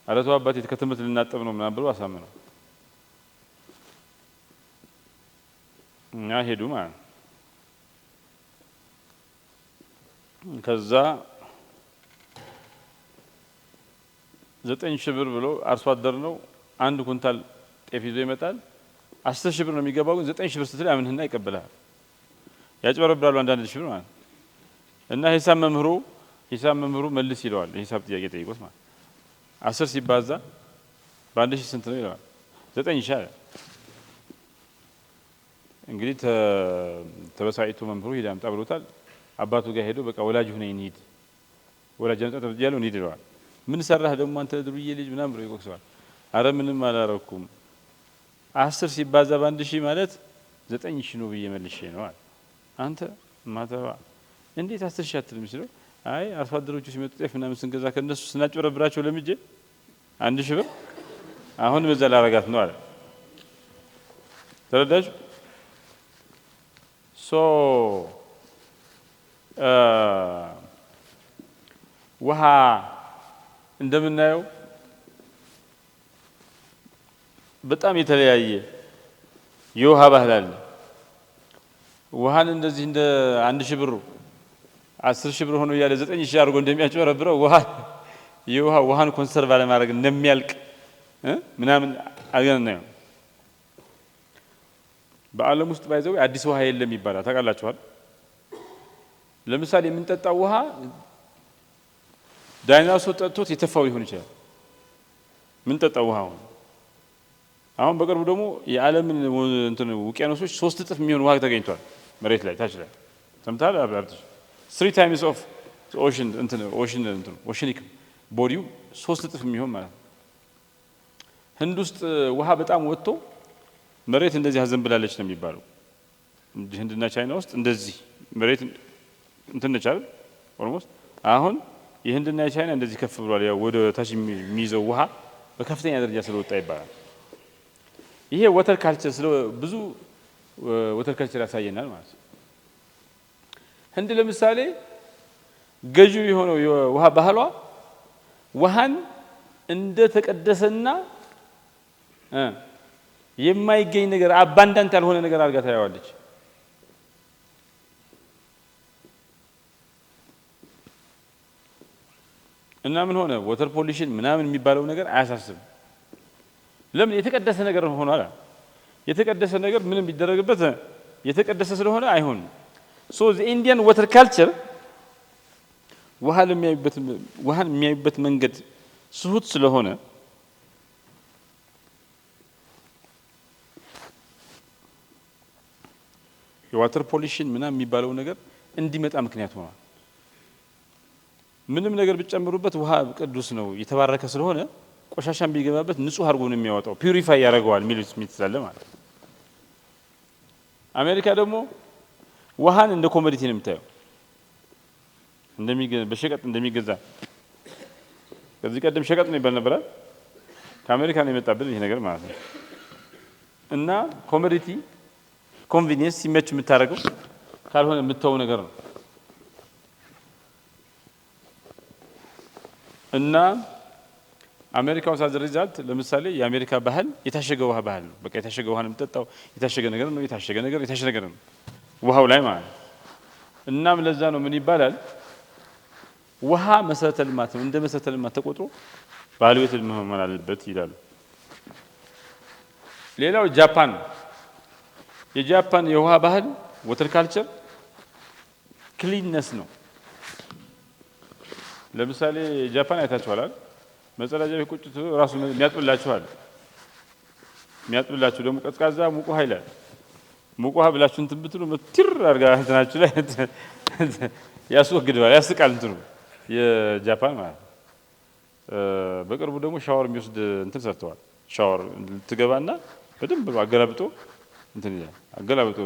ኧረ ተው አባቴ ከትምህርት ልናጠብ ነው ምናምን ብሎ አሳመነው እና ሄዱ ማለት ነው። ከዛ 9000 ብር ብሎ አርሶ አደር ነው 1 ኩንታል ጤፍ ይዞ ይመጣል። 10,000 ብር ነው የሚገባው ግን 9,000 ብር ስትል ያምንህና ይቀበላል ያጭበረብራሉ አንዳንድ ሺህ ብር ማለት እና ሂሳብ መምህሩ መልስ ይለዋል ሂሳብ ጥያቄ ጠይቆት ማለት 10 ሲባዛ በአንድ ሺህ ስንት ነው ይለዋል 9,000 አለ እንግዲህ ተበሳይቶ መምህሩ ሄዳ አምጣ ብሎታል አባቱ ጋር ሄዶ በቃ ወላጅ ሆነ እንሂድ ወላጅ አምጣ ተብያለሁ እንሂድ ይለዋል ምን ሰራህ ደግሞ አንተ ድሩዬ ልጅ ምናምን ብሎ ይቆክሰዋል አረ ምንም አላረኩም 10 ሲባዛ በአንድ ሺህ ማለት 9,000 ነው ብዬ መልሼ ነው አለ አንተ ማተባ እንዴት 10,000 አትልም ሲለው አይ አርሶ አደሮቹ ሲመጡ ጤፍ ምናምን ስንገዛ ከነሱ ስናጭበረብራቸው ለምጄ 1,000 ብር አሁን በዛ ላረጋት ነው አለ ተረዳችሁ ውሃ እንደምናየው በጣም የተለያየ የውሃ ባህል አለ ውሃን እንደዚህ እንደ 1,000 ብር 10,000 ብር ሆኖ ያለ 9,000 አድርጎ እንደሚያጭበረብረው ውሃን ኮንሰርቭ ለማድረግ እንደሚያልቅ ምናምን አገናኛው በአለም ውስጥ ባይዘው አዲስ ውሃ የለም ይባላል ታውቃላችኋል ለምሳሌ የምንጠጣው ውሃ ዳይናሶር ጠጥቶት የተፋው ሊሆን ይችላል የምንጠጣው ውሃ አሁን በቅርቡ ደግሞ የዓለምን እንትን ውቅያኖሶች 3 እጥፍ የሚሆን ውሃ ተገኝቷል መሬት ላይ ታች ላይ ሰምታል አብራርት 3 times of oceanic ቦዲው 3 እጥፍ የሚሆን ማለት ህንድ ውስጥ ውሃ በጣም ወጥቶ መሬት እንደዚህ አዘንብላለች ነው የሚባለው ህንድና ቻይና ውስጥ እንደዚህ መሬት እንትን ነቻል ኦልሞስት አሁን የህንድና የቻይና እንደዚህ ከፍ ብሏል ያው ወደ ታች የሚይዘው ውሃ በከፍተኛ ደረጃ ስለወጣ ይባላል ይሄ ወተር ካልቸር ስለ ብዙ ወተር ካልቸር ያሳየናል ማለት ነው ህንድ ለምሳሌ ገዢው የሆነው የውሃ ባህሏ ውሃን እንደ ተቀደሰና የማይገኝ ነገር አባንዳንት ያልሆነ ነገር አድርጋ ታያዋለች እና ምን ሆነ ወተር ፖሊሽን ምናምን የሚባለው ነገር አያሳስብም ለምን የተቀደሰ ነገር ሆኗል የተቀደሰ ነገር ምንም ቢደረግበት የተቀደሰ ስለሆነ አይሆንም so the Indian water culture ውሃን የሚያዩበት መንገድ ስሁት ስለሆነ የዋተር ፖሊሽን ምናምን የሚባለው ነገር እንዲመጣ ምክንያት ሆኗል ምንም ነገር ቢጨምሩበት ውሃ ቅዱስ ነው የተባረከ ስለሆነ ቆሻሻም ቢገባበት ንጹህ አድርጎ ነው የሚያወጣው ፒዩሪፋይ ያደርገዋል ሚሊት ስላለ ማለት አሜሪካ ደግሞ ውሃን እንደ ኮሞዲቲ ነው የምታየው በሸቀጥ እንደሚገዛ ከዚህ ቀደም ሸቀጥ ነው ይባል ነበር ከአሜሪካ ነው የመጣብን ይሄ ነገር ማለት ነው እና ኮሞዲቲ ኮንቪኒየንስ ሲመች የምታረገው ካልሆነ የምትተው ነገር ነው እና አሜሪካው ሳዝ ሪዛልት ለምሳሌ የአሜሪካ ባህል የታሸገ ውሃ ባህል ነው በቃ የታሸገ ውሃ ነው የምትጠጣው የታሸገ ነገር ነው የታሸገ ነገር ነው ውሃው ላይ ማለት እናም ለዛ ነው ምን ይባላል ውሃ መሰረተ ልማት ነው እንደ መሰረተ ልማት ተቆጥሮ ባለቤት መሆን አለበት ይላሉ ሌላው ጃፓን የጃፓን የውሃ ባህል ወተር ካልቸር ክሊንነስ ነው ለምሳሌ ጃፓን አይታችኋል መጸዳጃ ቤት ቁጭ ብሎ ራሱ የሚያጥብላችሁ ደግሞ ቀዝቃዛ ሙቅ ውሃ ይላል ሙቅ ውሃ ብላችሁ እንትን ብትሉ መትር አርጋ እንትናችሁ ላይ ያስወግደዋል ያስቃል እንትኑ የጃፓን ማለት በቅርቡ ደግሞ ሻወር የሚወስድ እንትን ሰርተዋል ሻወር ትገባና በደንብ አገላብጦ እንትን ይላል አገላብጦ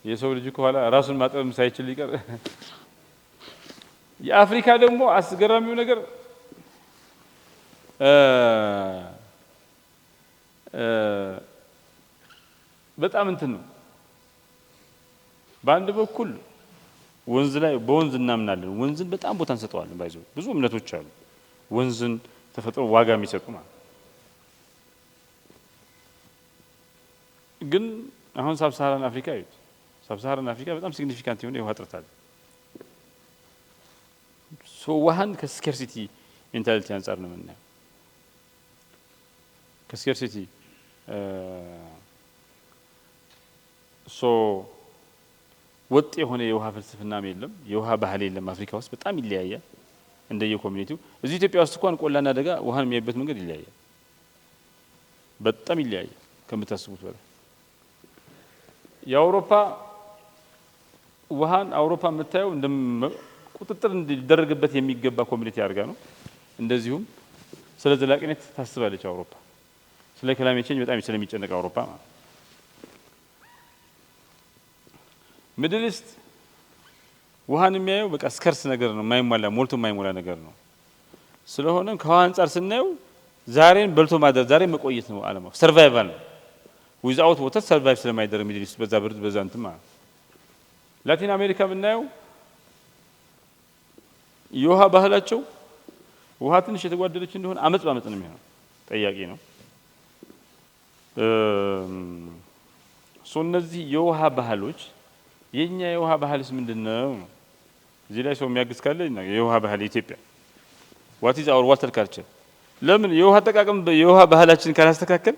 የሰው ልጅ ከኋላ ራሱን ማጠብም ሳይችል ይቀር የአፍሪካ ደግሞ አስገራሚው ነገር በጣም እንትን ነው በአንድ በኩል ወንዝ ላይ በወንዝ እናምናለን ወንዝን በጣም ቦታ እንሰጠዋለን ባይዘው ብዙ እምነቶች አሉ ወንዝን ተፈጥሮ ዋጋ የሚሰጡ ማለት ግን አሁን ሳብሳሃራን አፍሪካ ይሁት ሳብሳሃራን አፍሪካ በጣም ሲግኒፊካንት የሆነ የውሃ እጥረት አለ ውሃን ከስኬርሲቲ ሜንታሊቲ አንፃር ነው የምናየው ከስኬርሲቲ ወጥ የሆነ የውሃ ፍልስፍናም የለም የውሃ ባህል የለም አፍሪካ ውስጥ በጣም ይለያያል እንደየ ኮሚኒቲው እዚህ ኢትዮጵያ ውስጥ እንኳን ቆላና ደጋ ውሃን የሚያይበት መንገድ ይለያያል በጣም ይለያያል ከምታስቡት በላይ የአውሮፓ ውሃን አውሮፓ መታየው እንደ ቁጥጥር እንዲደረግበት የሚገባ ኮሚኒቲ አድርጋ ነው እንደዚሁም ስለ ዘላቂነት ታስባለች አውሮፓ ስለ ክላይሜት ቼንጅ በጣም ስለሚጨነቅ አውሮፓ ሚድል ኢስት ውሃን የሚያየው በቃ ስከርስ ነገር ነው ማይሟላ ሞልቶ ማይሞላ ነገር ነው ስለሆነም ከውሃ አንፃር ስናየው ዛሬን በልቶ ማደር ዛሬ መቆየት ነው ዓለማው ሰርቫይቫል ነው ዊዝአውት ዋተር ሰርቫይቭ ስለማይደረግ ሚድል ኢስት በዛ ብርድ በዛ እንትን ማለት ላቲን አሜሪካ ብናየው የውሃ ባህላቸው ውሃ ትንሽ የተጓደለች እንደሆነ አመጽ ባመጽ ነው የሚሆነው ጠያቂ ነው እነዚህ የውሃ ባህሎች የኛ የውሃ ባህልስ ምንድነው እዚህ ላይ ሰው የሚያግዝ ካለ የውሃ ባህል ኢትዮጵያ what is our water culture ለምን የውሃ አጠቃቀም የውሃ ባህላችን ካላስተካከል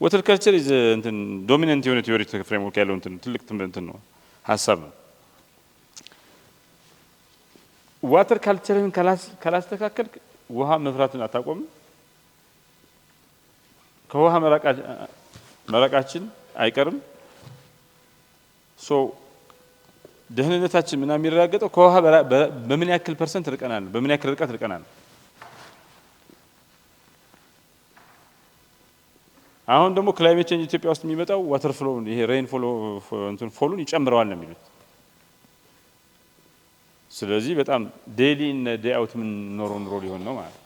water culture is እንትን ዶሚናንት የሆነ ቲዮሪ ፍሬምወርክ ያለው እንትን ትልቅ እንትን ነው ሐሳብ ነው ዋተር ካልቸርን ካላስተካከል ውሃ መፍራትን አታቆም ከውሃ መራቃችን አይቀርም ደህንነታችን ምናምን የሚረጋገጠው ከውሃ በምን ያክል ፐርሰንት ርቀናል በምን ያክል ርቀት ርቀናል አሁን ደግሞ ክላይሜት ቼንጅ ኢትዮጵያ ውስጥ የሚመጣው ዋተር ፍሎ ይሄ ሬን ፍሎ እንትን ፎሉን ይጨምራል ነው የሚሉት ስለዚህ በጣም ዴይሊ እና ዴይ አውት ምን ኖሮ ሊሆን ነው ማለት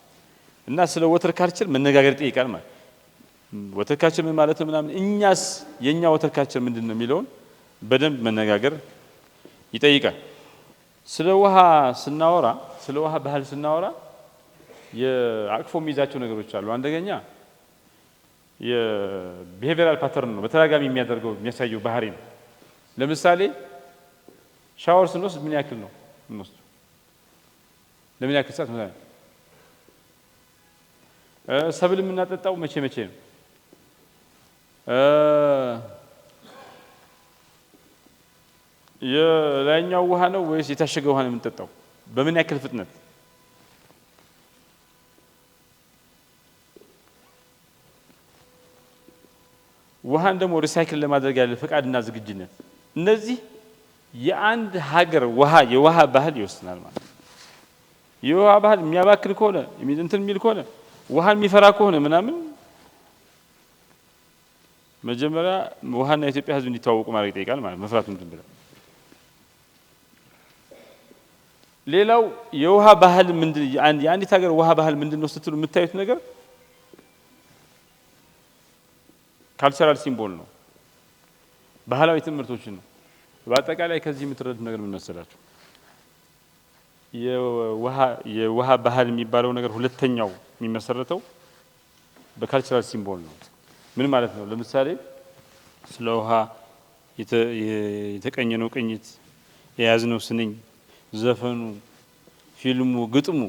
እና ስለ ዋተር ካልቸር መነጋገር ይጠይቃል ማለት ዋተር ካልቸር ምን ማለት ነው ምናምን እኛስ የኛ ዋተር ካልቸር ምንድነው የሚለውን በደንብ መነጋገር ይጠይቃል ስለ ውሃ ስናወራ ስለ ውሃ ባህል ስናወራ የአቅፎ የሚይዛቸው ነገሮች አሉ አንደኛ የቢሄቪራል ፓተርን ነው በተደጋጋሚ የሚያደርገው የሚያሳየው ባህሪ ነው ለምሳሌ ሻወር ስንወስድ ምን ያክል ነው እንወስድ ለምን ያክል ሰዓት ማለት ሰብል የምናጠጣው መቼ ነው የላይኛው ውሃ ነው ወይስ የታሸገ ውሃ ነው የምንጠጣው በምን ያክል ፍጥነት ውሃን ደግሞ ሪሳይክል ለማድረግ ያለ ፈቃድና ዝግጁነት እነዚህ የአንድ ሀገር የውሃ ባህል ይወስናል ማለት የውሃ ባህል የሚያባክል ከሆነ እንትን የሚል ከሆነ ውሃን የሚፈራ ከሆነ ምናምን መጀመሪያ ውሃና የኢትዮጵያ ህዝብ እንዲተዋወቁ ማድረግ ይጠይቃል ማለት መፍራቱ እንትን ብለ ሌላው የውሃ ባህል ምንድን የአንዲት ሀገር ውሃ ባህል ምንድነው ስትሉ የምታዩት ነገር ካልቸራል ሲምቦል ነው ባህላዊ ትምህርቶች ነው በአጠቃላይ ከዚህ የምትረዱ ነገር ምን መሰላችሁ የውሃ ባህል የሚባለው ነገር ሁለተኛው የሚመሰረተው በካልቸራል ሲምቦል ነው ምን ማለት ነው ለምሳሌ ስለ ውሃ የተቀኘነው ቅኝት የያዝነው ስንኝ ዘፈኑ ፊልሙ ግጥሙ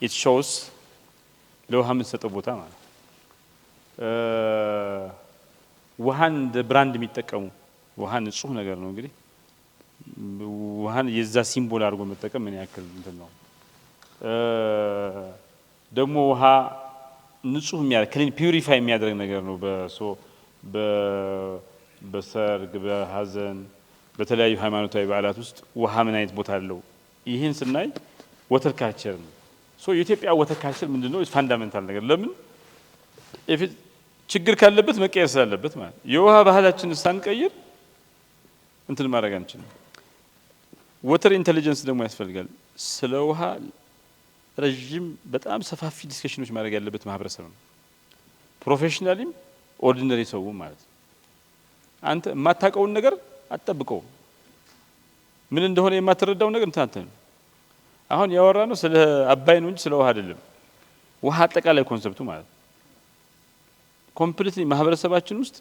it shows ለውሃ የምንሰጠው ቦታ ማለት ውሃን እንደ ብራንድ የሚጠቀሙ ውሃ ንጹህ ነገር ነው እንግዲህ ውሃን የዛ ሲምቦል አድርጎ መጠቀም ምን ያክል እንትን ነው ደግሞ ውሃ ንጹህ የሚያደርግ ክሊን ፒዩሪፋይ የሚያደርግ ነገር ነው በሰርግ በሐዘን በተለያዩ ሃይማኖታዊ በዓላት ውስጥ ውሃ ምን አይነት ቦታ አለው ይሄን ስናይ ዋተር ካልቸር ነው የኢትዮጵያ ዋተር ካልቸር ምንድነው ፋንዳሜንታል ነገር ለምን ችግር ካለበት መቀየር ስላለበት ማለት የውሃ ባህላችንን ሳንቀይር እንትን ማድረግ አንችልም ዋተር ኢንተለጀንስ ደግሞ ያስፈልጋል ስለ ውሃ ረጅም በጣም ሰፋፊ ዲስከሽኖች ማድረግ ያለበት ማህበረሰብ ነው ፕሮፌሽናሊም ኦርዲነሪ ሰው ማለት አንተ የማታውቀውን ነገር አትጠብቀው ምን እንደሆነ የማትረዳው ነገር እንትን አሁን ያወራነው ስለ አባይ ነው እንጂ ስለ ውሃ አይደለም ውሃ አጠቃላይ ኮንሰፕቱ ማለት ኮምፕሊትሊ ማህበረሰባችን ውስጥ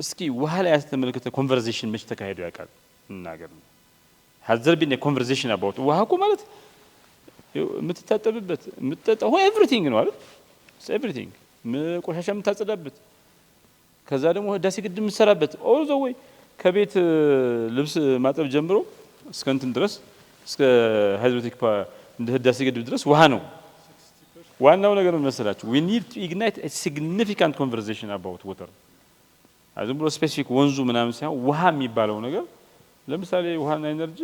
እስኪ ውሃ ላይ ያስተመለከተ ኮንቨርሴሽን መች ተካሄዶ ያውቃል እናገር ነው has there been a conversation about ውሃ እኮ ማለት የምትታጠብበት የምትጠጣው ኤቭሪቲንግ ነው አይደል ኤቭሪቲንግ ቆሻሻ የምታጸዳበት ከዛ ደግሞ ህዳሴ ግድብ የምትሰራበት ኦል ዘ ዌይ ከቤት ልብስ ማጠብ ጀምሮ እስከ እንትን ድረስ እስከ ሃይድሮቴክ እንደ ህዳሴ ግድብ ድረስ ውሃ ነው። ዋናው ነገር ምን መሰላችሁ? we need to ignite a significant conversation about water ዝም ብሎ ስፔሲፊክ ወንዙ ምናምን ሳይሆን ውሃ የሚባለው ነገር ለምሳሌ ውሃና ኤነርጂ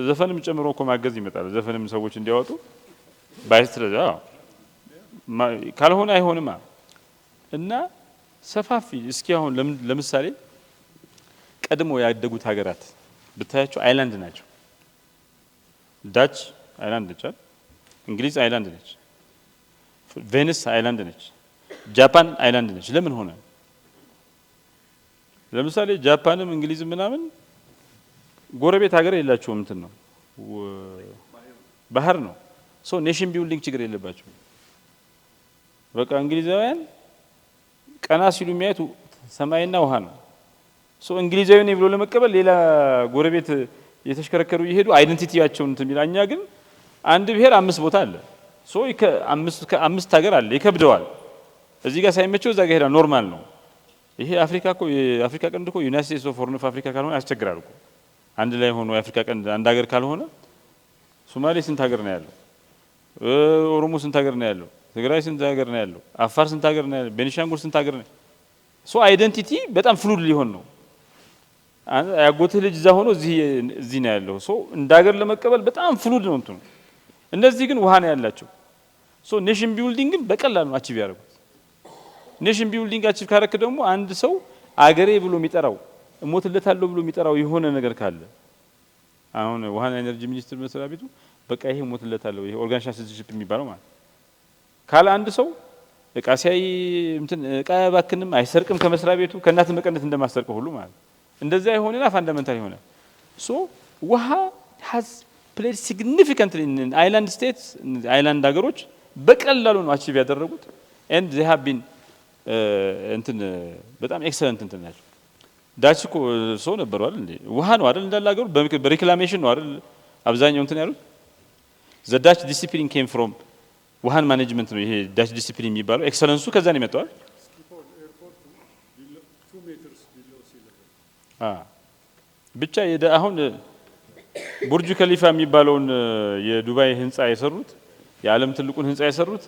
ዘፈንም ጨምሮ እኮ ማገዝ ይመጣል። ዘፈንም ሰዎች እንዲያወጡ ባይስትረዳ ካልሆነ አይሆንማ። እና ሰፋፊ እስኪ አሁን ለምሳሌ ቀድሞ ያደጉት ሀገራት ብታያቸው አይላንድ ናቸው። ዳች አይላንድ ነች፣ እንግሊዝ አይላንድ ነች፣ ቬኒስ አይላንድ ነች፣ ጃፓን አይላንድ ነች። ለምን ሆነ? ለምሳሌ ጃፓንም እንግሊዝም ምናምን ጎረቤት ሀገር የላቸውም። እንትን ነው ባህር ነው። ሶ ኔሽን ቢልዲንግ ችግር የለባቸው። በቃ እንግሊዛውያን ቀና ሲሉ የሚያዩት ሰማይና ውሃ ነው። ሶ እንግሊዛዊ ነኝ ብሎ ለመቀበል ሌላ ጎረቤት የተሽከረከሩ ይሄዱ አይደንቲቲያቸውን እንትን የሚል። እኛ ግን አንድ ብሔር 5 ቦታ አለ። ሶ ከአምስት ሀገር አለ ይከብደዋል። እዚህ ጋር ሳይመቸው እዛ ጋር ሄዳ ኖርማል ነው። ይሄ አፍሪካ እኮ የአፍሪካ ቀንድ እኮ ዩናይትድ ስቴትስ ኦፍ ሆርን ኦፍ አፍሪካ ካልሆነ ያስቸግራል እኮ። አንድ ላይ ሆኖ የአፍሪካ ቀንድ አንድ ሀገር ካልሆነ ሶማሌ ስንት ሀገር ነው ያለው? ኦሮሞ ስንት ሀገር ነው ያለው? ትግራይ ስንት ሀገር ነው ያለው? አፋር ስንት ሀገር ነው ያለው? ቤኒሻንጉል ስንት ሀገር ነው? ሶ አይደንቲቲ በጣም ፍሉድ ሊሆን ነው። ያጎትህ ልጅ እዛ ሆኖ እዚህ ነው ያለው። ሶ እንደ ሀገር ለመቀበል በጣም ፍሉድ ነው እንትኑ። እነዚህ ግን ውሃ ነው ያላቸው። ሶ ኔሽን ቢልዲንግን በቀላል ነው አቺቭ ያደርጉት። ኔሽን ቢልዲንግ አቺቭ ካረክ ደግሞ አንድ ሰው አገሬ ብሎ የሚጠራው እሞትለታለሁ ብሎ የሚጠራው የሆነ ነገር ካለ አሁን ውሃና ኤነርጂ ሚኒስትር መስሪያ ቤቱ በቃ ይሄ እሞትለታለሁ ይሄ ኦርጋናይዜሽን ሲቲዝንሺፕ የሚባለው ማለት ካለ አንድ ሰው እቃ ሲያይ እንትን እቃ ያባክንም አይሰርቅም ከመስሪያ ቤቱ ከእናት መቀነት እንደማሰርቀው ሁሉ ማለት እንደዛ ይሆንና ፋንዳሜንታል ይሆናል። ሶ ውሃ has played significantly in island states island ሀገሮች በቀላሉ ነው አቺቭ ያደረጉት and they have been እንትን በጣም ኤክሰለንት እንትን ናቸው። ዳች እኮ ሰው ነበሩ አይደል እንዴ? ውሃ ነው አይደል እንዳለ ሀገሩ በሪክላሜሽን ነው አይደል አብዛኛው እንትን ያሉት። the Dutch discipline came from ውሃን ማኔጅመንት ነው። ይሄ ዳች ዲሲፕሊን የሚባለው ኤክሰለንሱ ከዛ ነው የመጣው። ብቻ አሁን ቡርጅ ከሊፋ የሚባለውን የዱባይ ህንጻ የሰሩት የዓለም ትልቁን ህንጻ የሰሩት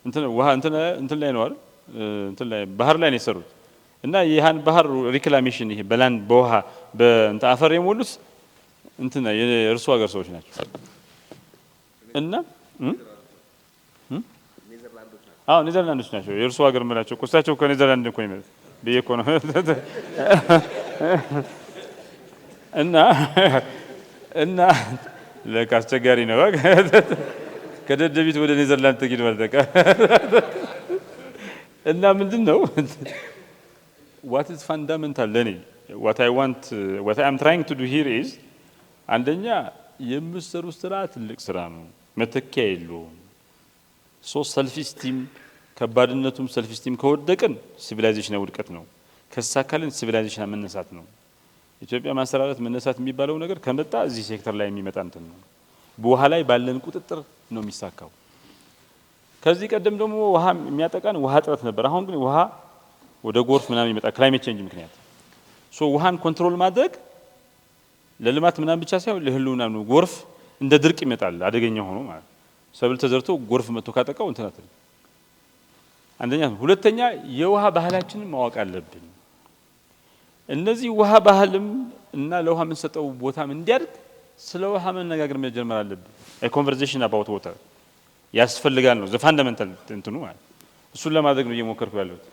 እንትን ውሃ እንትን ላይ ነው አይደል? እንትን ላይ ባህር ላይ ነው የሰሩት። እና ይሃን ባህር ሪክላሜሽን ይሄ በላንድ በውሃ በእንት አፈር የሞሉት እንትን የእርሱ ሀገር ሰዎች ናቸው። እና ኔዘርላንዶች ናቸው የእርሱ ሀገር መላቸው። ኮስታቸው ከኔዘርላንድ እኮ ይመጣ በየኮ ነው። እና ለካ አስቸጋሪ ነው። ከደደቢት ወደ ኔዘርላንድ ተጊድ ወልደቀ እና ምንድነው what is fundamental ለኔ what I am trying to do here is አንደኛ የምትሰሩት ስራ ትልቅ ስራ ነው፣ መተኪያ የለውም። ሶ ሰልፍ ስቲም ከባድነቱም ሰልፍ ስቲም ከወደቀን ሲቪላይዜሽን ውድቀት ነው፣ ከሳካልን ሲቪላይዜሽን መነሳት ነው። ኢትዮጵያ ማሰራራት መነሳት የሚባለው ነገር ከመጣ እዚህ ሴክተር ላይ የሚመጣ እንትን ነው። በውሃ ላይ ባለን ቁጥጥር ነው የሚሳካው። ከዚህ ቀደም ደግሞ ውሃ የሚያጠቃን ውሃ እጥረት ነበር። አሁን ግን ውሃ ወደ ጎርፍ ምናምን ይመጣ ክላይሜት ቼንጅ ምክንያት። ሶ ውሃን ኮንትሮል ማድረግ ለልማት ምናምን ብቻ ሳይሆን ለህልውና ነው። ጎርፍ እንደ ድርቅ ይመጣል አደገኛ ሆኖ ማለት ሰብል ተዘርቶ ጎርፍ መጥቶ ካጠቃው እንትናት አንደኛ። ሁለተኛ የውሃ ባህላችንን ማወቅ አለብን። እነዚህ ውሃ ባህልም እና ለውሃ የምንሰጠው ቦታም እንዲያድግ ስለ ውሃ መነጋገር መጀመር አለብን። ኮንቨርሴሽን አባውት ዋተር ያስፈልጋል ነው ዘ ፋንዳሜንታል እንትኑ ማለት እሱን ለማድረግ ነው እየሞከርኩ ያለሁት።